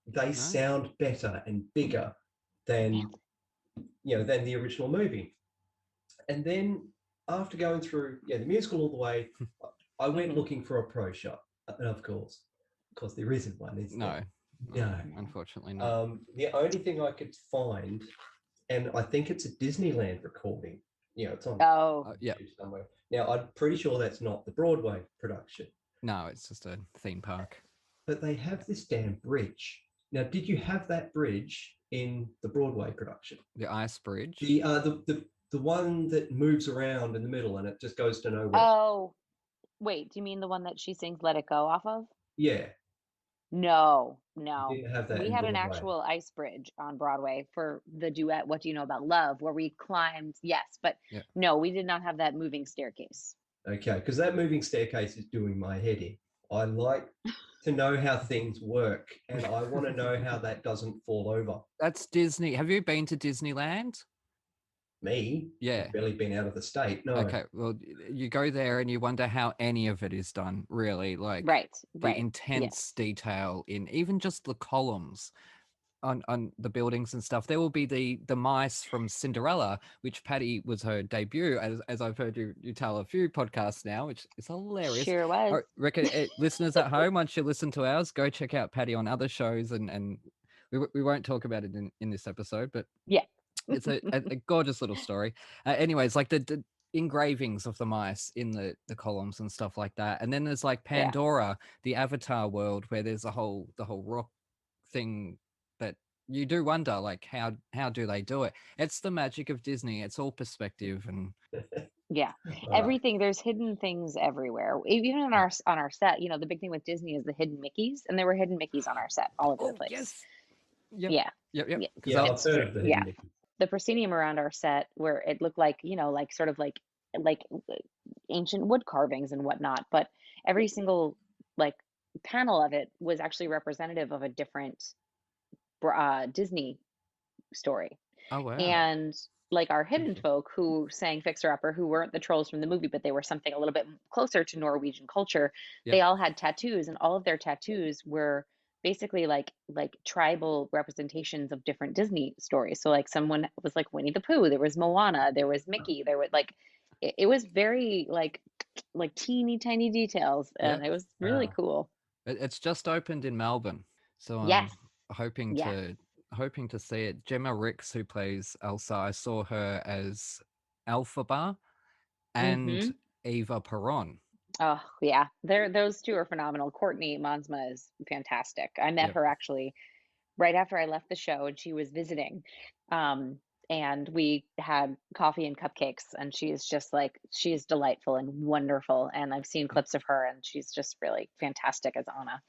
They sound better and bigger than the original movie. And then after going through the musical all the way, I went looking for a pro shot, and of course there isn't one. Is there? No, unfortunately not. The only thing I could find, and I think it's a Disneyland recording. It's on YouTube somewhere. Now, I'm pretty sure that's not the Broadway production. No, it's just a theme park. But they have this damn bridge. Now, did you have that bridge in the Broadway production? The ice bridge? The one that moves around in the middle and it just goes to nowhere. Oh, wait, do you mean the one that she sings Let It Go off of? Yeah. No, You no. didn't have that We in had an Broadway. actual ice bridge on Broadway for the duet What Do You Know About Love, where we climbed, yes, but Yeah. no, we did not have that moving staircase. Okay, because that moving staircase is doing my head in. I like to know how things work, and I want to know how that doesn't fall over. That's Disney. Have you been to Disneyland? Me? Yeah. I've barely been out of the state. No. Okay. Well, you go there and you wonder how any of it is done, really. Like Right, the right. intense detail in even just the columns on the buildings and stuff. There will be the mice from Cinderella, which Patti was her debut, as I've heard you tell a few podcasts now, which is hilarious. Sure was. I reckon listeners at home, once you listen to ours, go check out Patti on other shows, and we won't talk about it in this episode, but Yeah. it's a gorgeous little story. Anyways, like the engravings of the mice in the columns and stuff like that, and then there's like Pandora, the Avatar world, where there's the whole rock thing that you do wonder, like how do they do it? It's the magic of Disney. It's all perspective and Yeah. Everything, there's hidden things everywhere. Even on our set, you know, the big thing with Disney is the hidden Mickeys, and there were hidden Mickeys on our set all over the place. Yes. Yep. Yeah. Yep. Yeah. Yeah, I've heard of the hidden Mickey. The proscenium around our set where it looked like, you know, like sort of like ancient wood carvings and whatnot, but every single like panel of it was actually representative of a different Disney story. Oh wow. And like our hidden folk who sang Fixer Upper, who weren't the trolls from the movie, but they were something a little bit closer to Norwegian culture. Yep. They all had tattoos, and all of their tattoos were basically like tribal representations of different Disney stories. So like someone was like Winnie the Pooh, there was Moana, there was Mickey, there was like it was very like teeny tiny details, and Yep. it was really Wow. cool. It's just opened in Melbourne, so I'm Yes. hoping to see it. Gemma Ricks, who plays Elsa, I saw her as Elphaba and Eva Peron. Oh yeah, those two are phenomenal. Courtney Monsma is fantastic. I met her actually right after I left the show, and she was visiting. And we had coffee and cupcakes, and she's delightful and wonderful. And I've seen clips of her, and she's just really fantastic as Anna.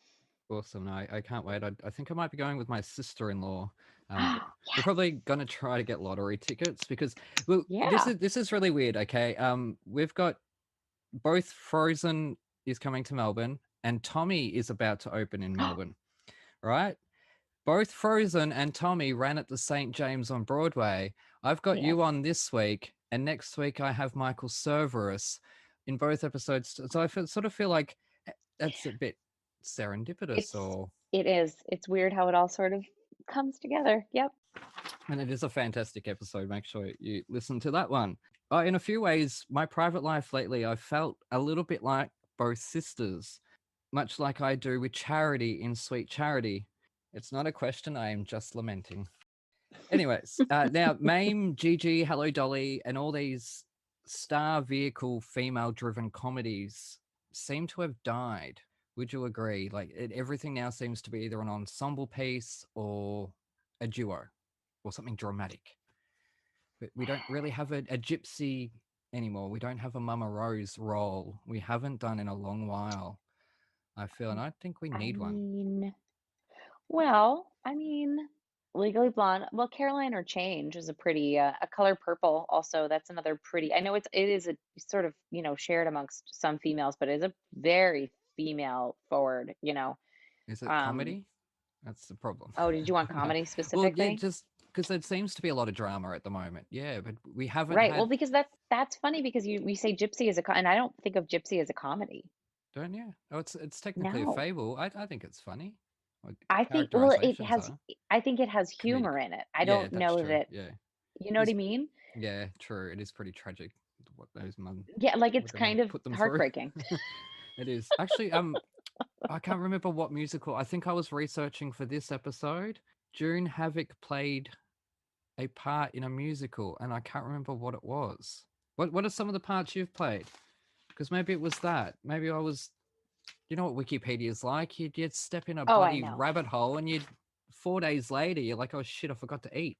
Awesome. No, I can't wait. I think I might be going with my sister-in-law. We're probably gonna try to get lottery tickets because this is really weird. Okay. We've got both Frozen is coming to Melbourne and Tommy is about to open in Melbourne. Right? Both Frozen and Tommy ran at the St. James on Broadway. I've got you on this week, and next week I have Michael Cerverus in both episodes. So I sort of feel like that's a bit serendipitous. It is. It's weird how it all sort of comes together. Yep. And it is a fantastic episode. Make sure you listen to that one. In a few ways, my private life lately, I felt a little bit like both sisters, much like I do with Charity in Sweet Charity. It's not a question, I am just lamenting. Anyways, now Mame, Gigi, Hello Dolly, and all these star vehicle female-driven comedies seem to have died. Would you agree? Like everything now seems to be either an ensemble piece or a duo or something dramatic. But we don't really have a gypsy anymore. We don't have a Mama Rose role. We haven't done in a long while, I feel, and I think we need one. Well, I mean, Legally Blonde. Well, Caroline or Change is a pretty a Color Purple also. That's another pretty. I know it is a sort of, you know, shared amongst some females, but it's a very female forward, you know. Is it comedy? That's the problem. Oh, did you want comedy specifically? Well, yeah, just because there seems to be a lot of drama at the moment. Yeah, but we haven't. Right. Well, because that's funny because we say Gypsy as and I don't think of Gypsy as a comedy. Don't you? Oh, it's technically a fable. I think it's funny. I think it has. I think it has humor in it. I don't know that. Yeah. You know what I mean? Yeah, true. It is pretty tragic what those mums. Yeah, like it's kind of heartbreaking. It is actually. I can't remember what musical. I think I was researching for this episode. June Havoc played a part in a musical, and I can't remember what it was. What are some of the parts you've played? Because maybe it was that. Maybe I was. You know what Wikipedia's like? You'd step in a bloody rabbit hole, and 4 days later, you're like, oh shit, I forgot to eat.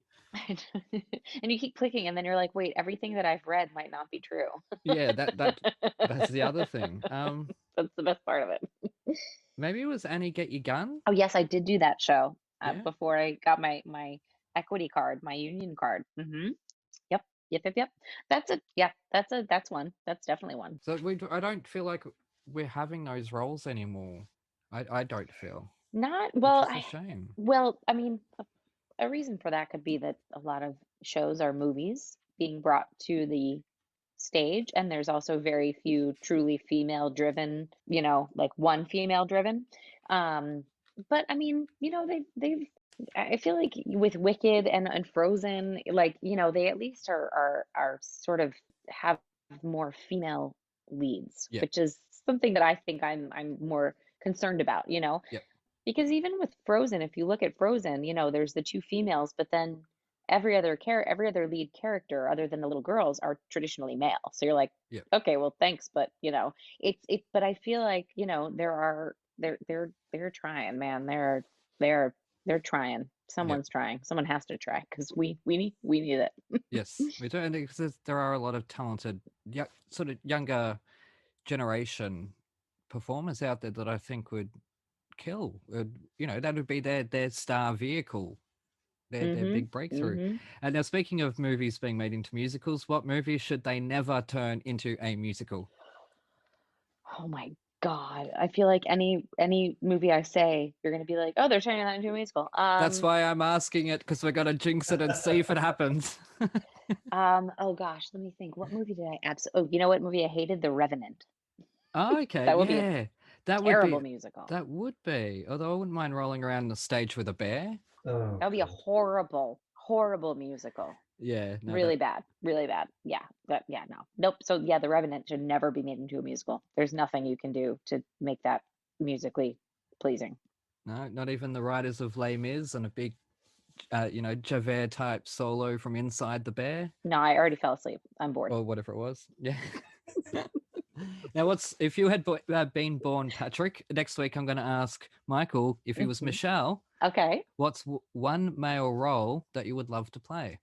And you keep clicking, and then you're like, wait, everything that I've read might not be true. Yeah, that's the other thing. That's the best part of it. Maybe it was Annie Get Your Gun. Oh yes, I did do that show Yeah. before I got my equity card, my union card. Yep, yep. That's one. That's definitely one. So I don't feel like we're having those roles anymore. I don't feel, Not which well. is a shame. I mean, a reason for that could be that a lot of shows are movies being brought to the stage, and there's also very few truly female driven, like one female driven. But I mean, they've I feel like with Wicked and Frozen, like, they at least are sort of have more female leads, Yeah. which is something that I think I'm more concerned about, Yep. because even with Frozen, if you look at Frozen, there's the two females, but then every other lead character other than the little girls are traditionally male. So you're like, Yep. okay, well, thanks, but but I feel like, they're trying, man. They're trying. Someone's trying. Someone has to try because we need it. Yes, we do, and because there are a lot of talented, sort of younger generation performers out there that I think would kill. That would be their star vehicle, their big breakthrough. And now, speaking of movies being made into musicals, what movie should they never turn into a musical? Oh my God. I feel like any movie I say, you're gonna be like, oh, they're turning that into a musical. That's why I'm asking it, because we're gonna jinx it and see if it happens. Oh gosh, let me think. What movie did I oh, you know what movie I hated? The Revenant. Oh, okay, That would be yeah. That would terrible be musical. that would be. Although I wouldn't mind rolling around the stage with a bear. Oh, That would be a God. horrible musical. Yeah, no, Really bad. Really bad. Yeah. No. Nope. So yeah, The Revenant should never be made into a musical. There's nothing you can do to make that musically pleasing. no, not even the writers of Les Mis and a big, Javert type solo from inside the bear. No, I already fell asleep. I'm bored. Or whatever it was. Yeah. Now, if you had been born Patrick, next week I'm going to ask Michael if he was Michelle. Okay. What's one male role that you would love to play?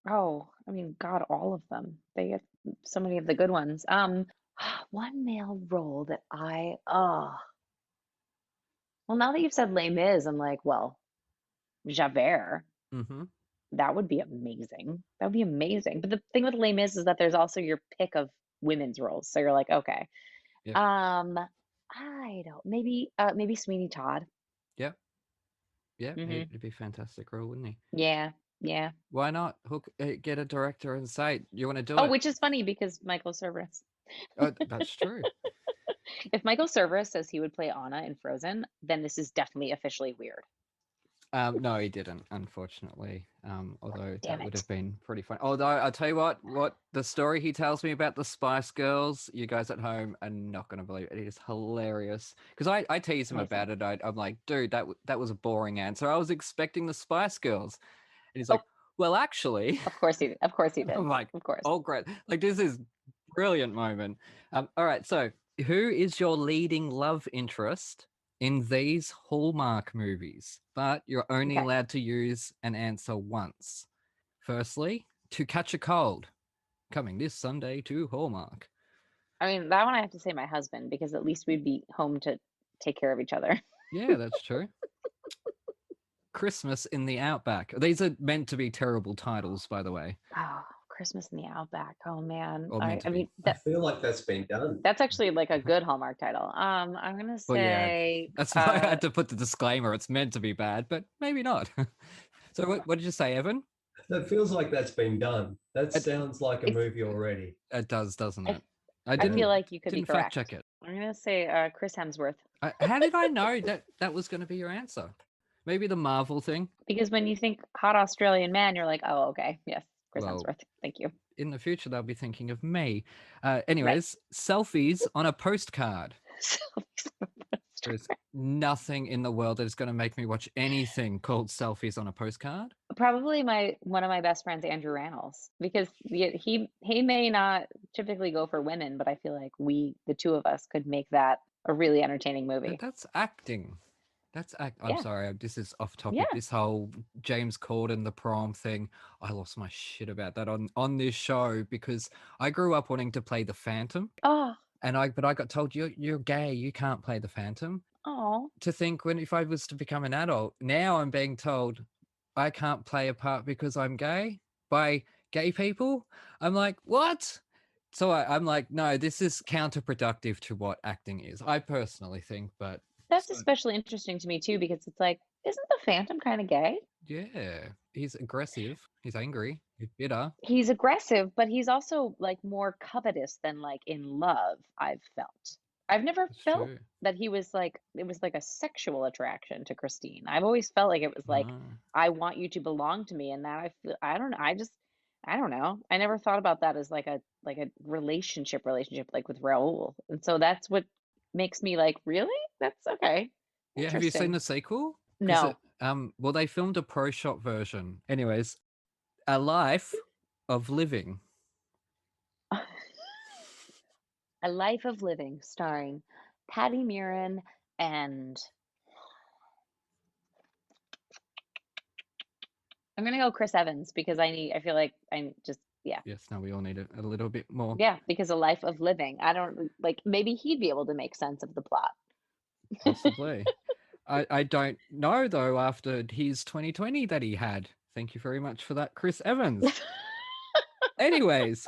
Oh, I mean, God, all of them. They get so many of the good ones. One male role that well, now that you've said Les Mis, I'm like, well, Javert. Mm-hmm. That would be amazing. That would be amazing. But the thing with Les Mis is that there's also your pick of women's roles. So you're like, okay. Yep. I don't, maybe Sweeney Todd. Yep. Yeah, he'd be a fantastic role, wouldn't he? Yeah. Why not get a director and say, you want to do it? Oh, which is funny because Michael Cerveris. Oh, that's true. If Michael Cerveris says he would play Anna in Frozen, then this is definitely officially weird. No, he didn't, unfortunately. Although Damn that would it. have been pretty fun. Although I'll tell you what the story he tells me about the Spice Girls, you guys at home are not going to believe it. It is hilarious. Because I tease him about it. I'm like, dude, that was a boring answer. I was expecting the Spice Girls. And he's like, well, actually. Of course he did. I'm like, of course. Oh, great. Like, this is brilliant moment. All right. So who is your leading love interest in these Hallmark movies? But you're only allowed to use an answer once. Firstly, To Catch a Cold, coming this Sunday to Hallmark. I mean, that one I have to say my husband, because at least we'd be home to take care of each other. Yeah, that's true. Christmas in the Outback. These are meant to be terrible titles, by the way. Oh, Christmas in the Outback. Oh man. Or meant to I be. mean, I feel like that's been done. that's actually like a good Hallmark title. I'm gonna Well, yeah, say that's why I had to put the disclaimer. It's meant to be bad, but maybe not. So what did you say, Evan? That feels like that's been done. That sounds like a movie already. It does, doesn't it? I feel like you could be didn't correct. fact check it. I'm gonna say Chris Hemsworth. How did I know that was going to be your answer? Maybe the Marvel thing. Because when you think hot Australian man, you're like, oh, okay, yes, Chris Hemsworth. Thank you. In the future, they'll be thinking of me. Anyways, selfies on a postcard. There's nothing in the world that is going to make me watch anything called selfies on a postcard. Probably one of my best friends, Andrew Rannells, because he may not typically go for women, but I feel like the two of us, could make that a really entertaining movie. But that's acting. I'm Yeah. sorry, this is off topic. Yeah. This whole James Corden, the prom thing, I lost my shit about that on this show because I grew up wanting to play the Phantom, Oh, but I got told you're gay, you can't play the Phantom. oh. To think if I was to become an adult, now I'm being told I can't play a part because I'm gay by gay people. I'm like, what? So I'm like, no, this is counterproductive to what acting is. I personally think, but That's so, especially interesting to me too, because it's like, isn't the Phantom kind of gay? yeah, he's aggressive. He's angry. He's bitter. He's aggressive, but he's also like more covetous than like in love, I've felt. I've never That's felt true. that it was like a sexual attraction to Christine. I've always felt like it was like, Ah. I want you to belong to me, and that I don't know, I don't know. I never thought about that as like a relationship like with Raoul. And so that's what makes me like, really? That's okay. Yeah, have you seen Interesting. the sequel? Because No. well, they filmed a pro shot version. Anyways, A Life of Living. A Life of Living, starring Patti Murin and I'm gonna go Chris Evans because I feel like yeah. Yes, no, we all need a little bit more. Yeah, because A Life of Living. I don't like maybe he'd be able to make sense of the plot. Possibly. I don't know though after his 2020 that he had. Thank you very much for that, Chris Evans. Anyways,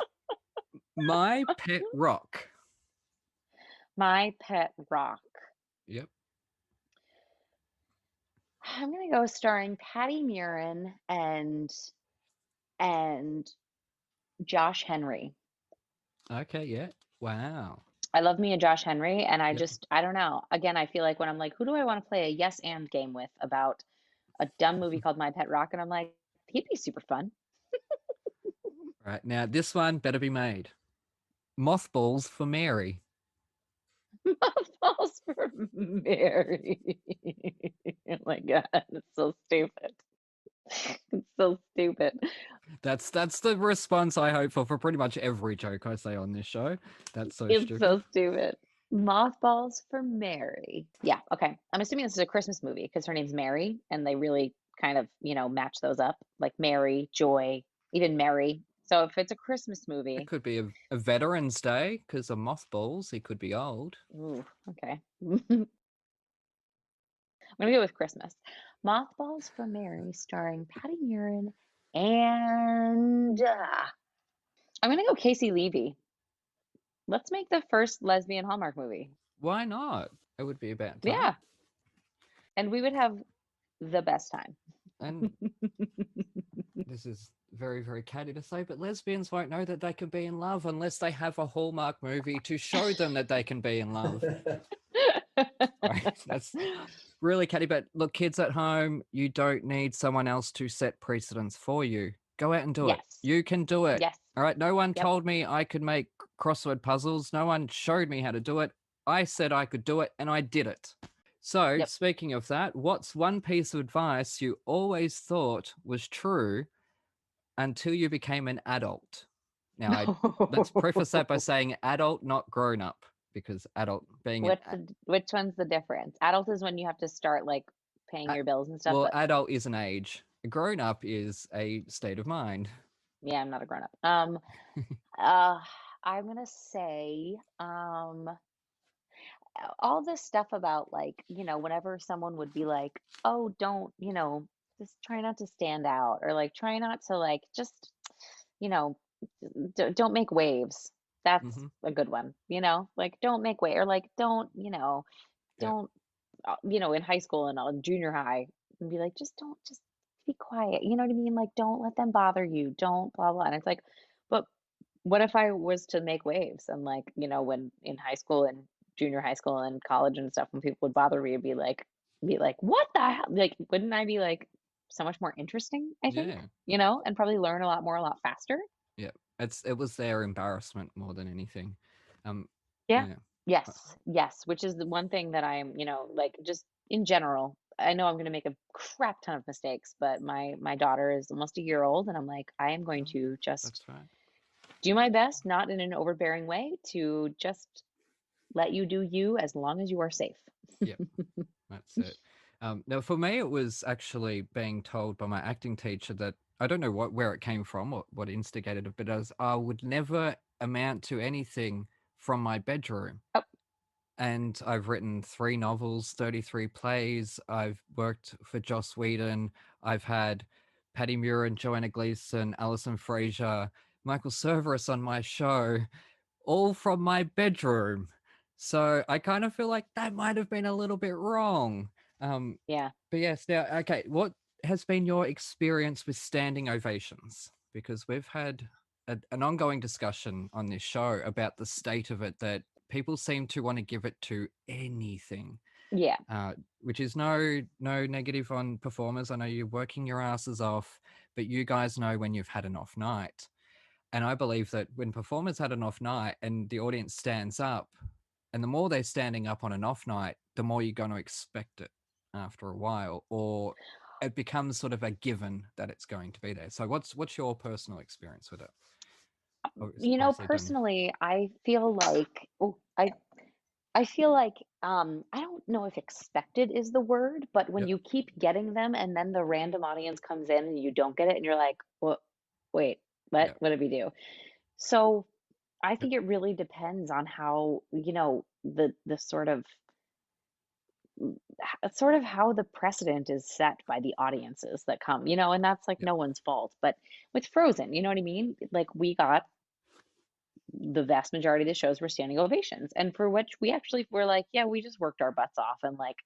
my pet rock. My Pet Rock. Yep. I'm gonna go starring Patti Murin and Josh Henry. Okay, yeah. Wow. I love me a Josh Henry, and Yep. I don't know. Again, I feel like when I'm like, who do I want to play a yes and game with about a dumb movie called My Pet Rock, and I'm like, he'd be super fun. Right, now this one better be made. Mothballs for Mary. Falls for Mary. Oh my God, it's so stupid. It's so stupid. That's the response I hope for pretty much every joke I say on this show. That's so It's stupid. so stupid. Mothballs for Mary. Yeah, okay. I'm assuming this is a Christmas movie because her name's Mary, and they really kind of, match those up. Like Mary, Joy, even Mary. So if it's a Christmas movie, It could be a Veterans Day because of mothballs. He could be old. ooh, okay. I'm gonna go with Christmas. Mothballs for Mary, starring Patti Murin and I'm gonna go Casey Levy. Let's make the first lesbian Hallmark movie. Why not? It would be about time. Yeah. And we would have the best time. And this is very, very catty to say, but lesbians won't know that they can be in love unless they have a Hallmark movie to show them that they can be in love. Sorry, that's really catty. But look, kids at home, you don't need someone else to set precedents for you. Go out and do it. Yes. You can do it. Yes. All right. No one Yep. told me I could make crossword puzzles. No one showed me how to do it. I said I could do it and I did it. So, Yep. speaking of that, what's one piece of advice you always thought was true until you became an adult? Now, let's preface that by saying adult, not grown up, because adult being Which one's the difference? Adult is when you have to start like paying your bills and stuff. well, but adult is an age. A grown up is a state of mind. yeah, I'm not a grown up. I'm gonna say all this stuff about like, whenever someone would be like, oh, don't, just try not to stand out, or like try not to like just, don't make waves. That's a good one, like don't make way, or like don't, don't, in high school and junior high, and be like, just be quiet. You know what I mean? Like, don't let them bother you. Don't blah, blah. And it's like, but what if I was to make waves and like, when in high school and junior high school and college and stuff, when people would bother me, be like, what the hell? Like, wouldn't I be like so much more interesting, I think, and probably learn a lot more, a lot faster. Yeah. It was their embarrassment more than anything. Yeah. Yes. Which is the one thing that I'm, like just in general, I know I'm going to make a crap ton of mistakes, but my daughter is almost a year old, and I'm like, I am going to just do my best, not in an overbearing way, to just let you do you as long as you are safe. Yep, that's it. Now, for me, it was actually being told by my acting teacher that I don't know where it came from or what instigated it, but as I would never amount to anything from my bedroom. Oh. And I've written 3 novels, 33 plays. I've worked for Joss Whedon. I've had Patti Murin, Joanna Gleason, Alison Fraser, Michael Cerveris on my show, all from my bedroom. So I kind of feel like that might have been a little bit wrong. Yeah. But yes, now, okay, what has been your experience with standing ovations? Because we've had an ongoing discussion on this show about the state of it, that people seem to want to give it to anything. Yeah. Which is no negative on performers. I know you're working your asses off, but you guys know when you've had an off night. And I believe that when performers had an off night and the audience stands up, and the more they're standing up on an off night, the more you're going to expect it after a while, or it becomes sort of a given that it's going to be there. So what's your personal experience with it? Personally, I feel like I feel like I don't know if expected is the word, but when you keep getting them and then the random audience comes in and you don't get it and you're like, "What? Wait, what? What did we do?" So I think it really depends on how, the sort of how the precedent is set by the audiences that come, and that's like no one's fault. But with Frozen, you know what I mean? Like we got the vast majority of the shows were standing ovations, and for which we actually were like, yeah, we just worked our butts off, and like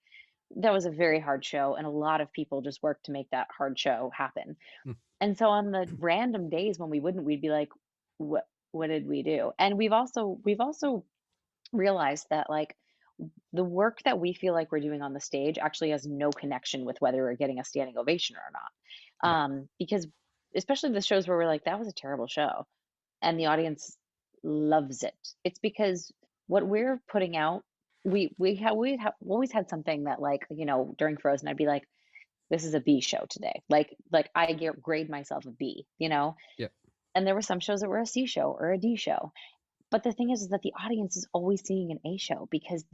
that was a very hard show, and a lot of people just worked to make that hard show happen. And so on the random days when we wouldn't, we'd be like, what did we do? And we've also realized that like the work that we feel like we're doing on the stage actually has no connection with whether we're getting a standing ovation or not. Because especially the shows where we're like, that was a terrible show, and the audience loves it. It's because what we're putting out, we always had something that, like, during Frozen, I'd be like, this is a B show today. Like I grade myself a B, Yeah. And there were some shows that were a C show or a D show. But the thing is that the audience is always seeing an A show, because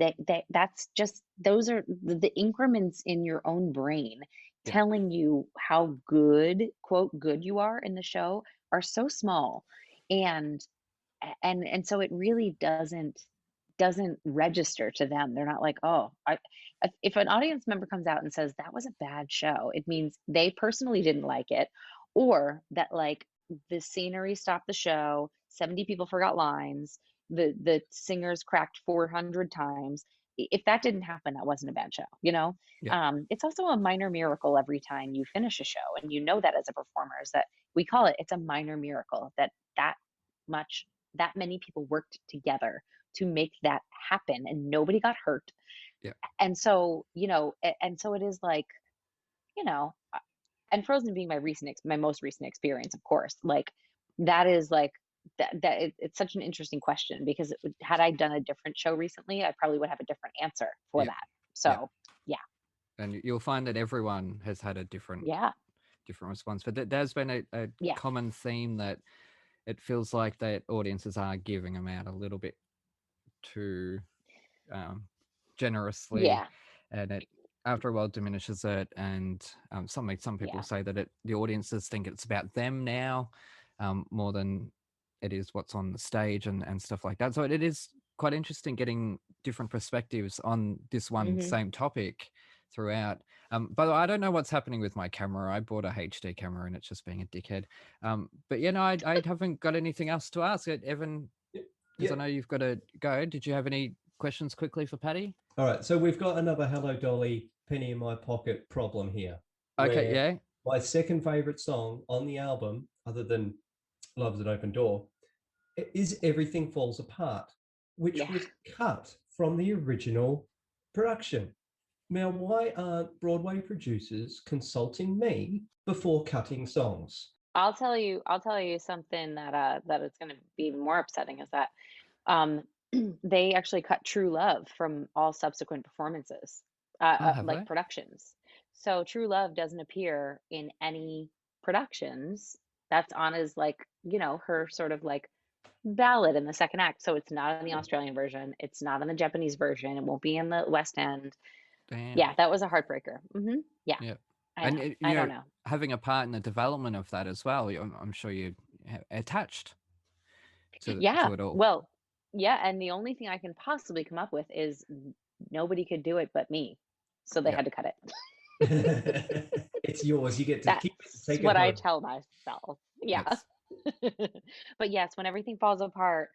that's just, those are the increments in your own brain telling you how good, quote, good you are in the show are so small. And so it really doesn't register to them. They're not like, oh, if an audience member comes out and says that was a bad show, it means they personally didn't like it, or that like the scenery stopped the show, 70 people forgot lines, the singers cracked 400 times. If that didn't happen, that wasn't a bad show, It's also a minor miracle every time you finish a show, and that as a performer, is that we call it's a minor miracle that many people worked together to make that happen and nobody got hurt. And so, and so it is like, and Frozen being my most recent experience, of course, like that is like it's such an interesting question, because had I done a different show recently, I probably would have a different answer for that. So and you'll find that everyone has had a different response, but there's been a common theme that it feels like that audiences are giving them out a little bit too generously, and it after a while diminishes it. And some people say that the audiences think it's about them now, more than it is what's on the stage and stuff like that. So it is quite interesting getting different perspectives on this one same topic throughout. By the way, I don't know what's happening with my camera. I bought a HD camera and it's just being a dickhead. But I haven't got anything else to ask it, Evan, because I know you've got to go. Did you have any questions quickly for Patti? All right, so we've got another Hello Dolly penny in my pocket problem here. Okay, My second favorite song on the album, other than Love's an Open Door, is Everything Falls Apart, which was cut from the original production. Now, why aren't Broadway producers consulting me before cutting songs? I'll tell you something that is going to be even more upsetting, is that they actually cut True Love from all subsequent performances, like productions. So True Love doesn't appear in any productions. That's Anna's, like, her sort of like ballad in the second act. So it's not in the Australian version. It's not in the Japanese version. It won't be in the West End. Damn. Yeah, that was a heartbreaker. Yeah, Yeah. I know. And I don't know. having a part in the development of that as well, I'm sure you attached to Yeah, it all. well, yeah, and the only thing I can possibly come up with is nobody could do it but me, so they Yeah. had to cut it. It's yours. You get to keep it, That's take it what I home. tell myself. Yeah. Yes. But yes, when everything falls apart,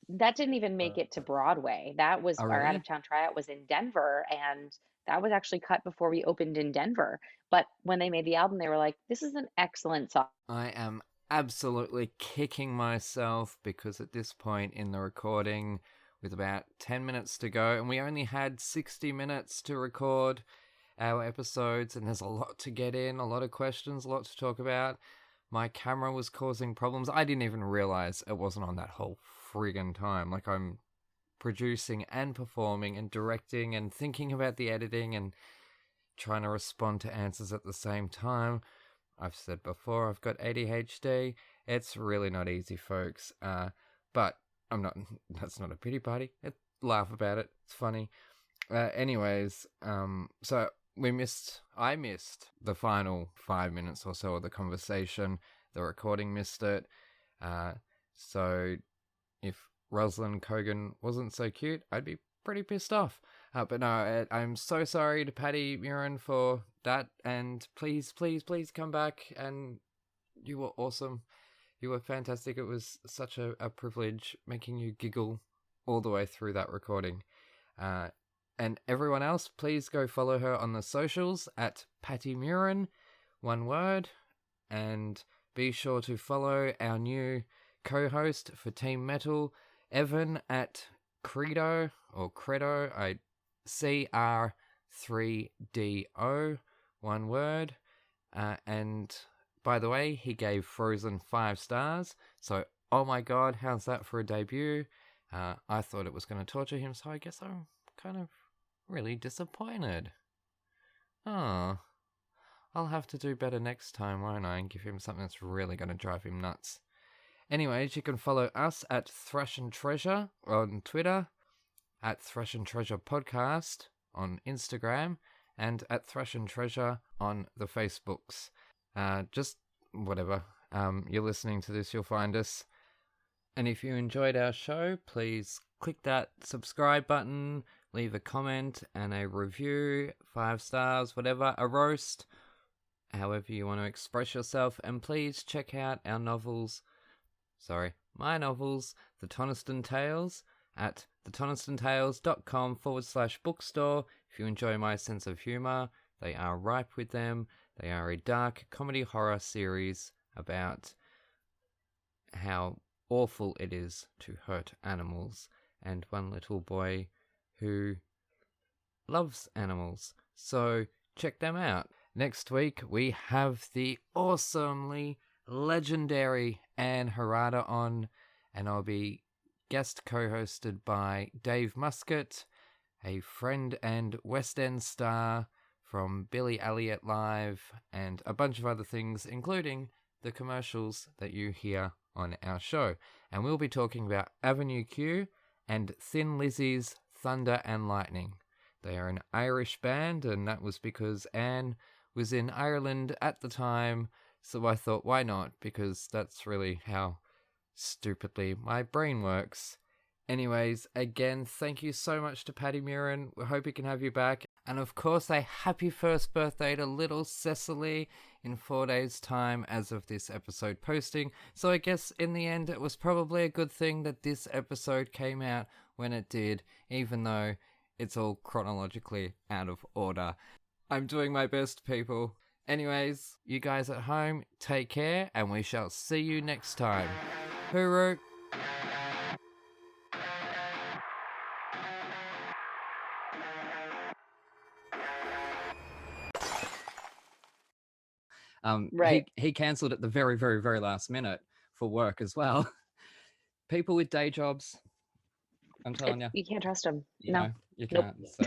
that didn't even make it to Broadway. That was Oh, our out really? of town tryout was in Denver, and that was actually cut before we opened in Denver. But when they made the album, they were like, "This is an excellent song." I am absolutely kicking myself because at this point in the recording, with about 10 minutes to go, and we only had 60 minutes to record our episodes, and there's a lot to get in, a lot of questions, a lot to talk about. My camera was causing problems. I didn't even realize it wasn't on that whole friggin' time. Like, I'm producing and performing and directing and thinking about the editing and trying to respond to answers at the same time. I've said before, I've got ADHD. It's really not easy, folks. But I'm not. That's not a pity party. Laugh about it. It's funny. Anyways, so I missed the final 5 minutes or so of the conversation. The recording missed it. So if Rosalind Cogan wasn't so cute, I'd be pretty pissed off. But no, I'm so sorry to Patti Murin for that. And please, please, please come back. And you were awesome. You were fantastic. It was such a privilege making you giggle all the way through that recording. And everyone else, please go follow her on the socials at Patti Murin, one word. And be sure to follow our new co-host for Team Metal, Evan, at Credo, or Credo, CR3DO, one word. And by the way, he gave Frozen 5 stars. So, oh my god, how's that for a debut? I thought it was going to torture him, so I guess I'm kind of really disappointed. Oh, I'll have to do better next time, won't I? And give him something that's really going to drive him nuts. Anyways, you can follow us at Thrash and Treasure on Twitter, at Thrash and Treasure Podcast on Instagram, and at Thrash and Treasure on the Facebooks. Just whatever. You're listening to this, you'll find us. And if you enjoyed our show, please click that subscribe button, leave a comment and a review, 5 stars, whatever, a roast, however you want to express yourself. And please check out our novels, my novels, The Toniston Tales, at thetonistonTales.com/bookstore. If you enjoy my sense of humour, they are ripe with them. They are a dark comedy horror series about how awful it is to hurt animals, and one little boy who loves animals. So check them out. Next week we have the awesomely legendary Anne Harada on, and I'll be guest co-hosted by Dave Muscat, a friend and West End star from Billy Elliot Live, and a bunch of other things, including the commercials that you hear on our show. And we'll be talking about Avenue Q and Thin Lizzy's Thunder and Lightning. They are an Irish band, and that was because Anne was in Ireland at the time, so I thought, why not? Because that's really how stupidly my brain works. Anyways, again, thank you so much to Patti Murin. We hope we can have you back. And of course, a happy first birthday to little Cecily in 4 days' time as of this episode posting. So I guess in the end, it was probably a good thing that this episode came out when it did, even though it's all chronologically out of order. I'm doing my best, people. Anyways, you guys at home, take care, and we shall see you next time. Hooroo! Right. He cancelled at the very, very, very last minute for work as well. People with day jobs, I'm telling you. You can't trust them. You No. know, you Nope. can't. So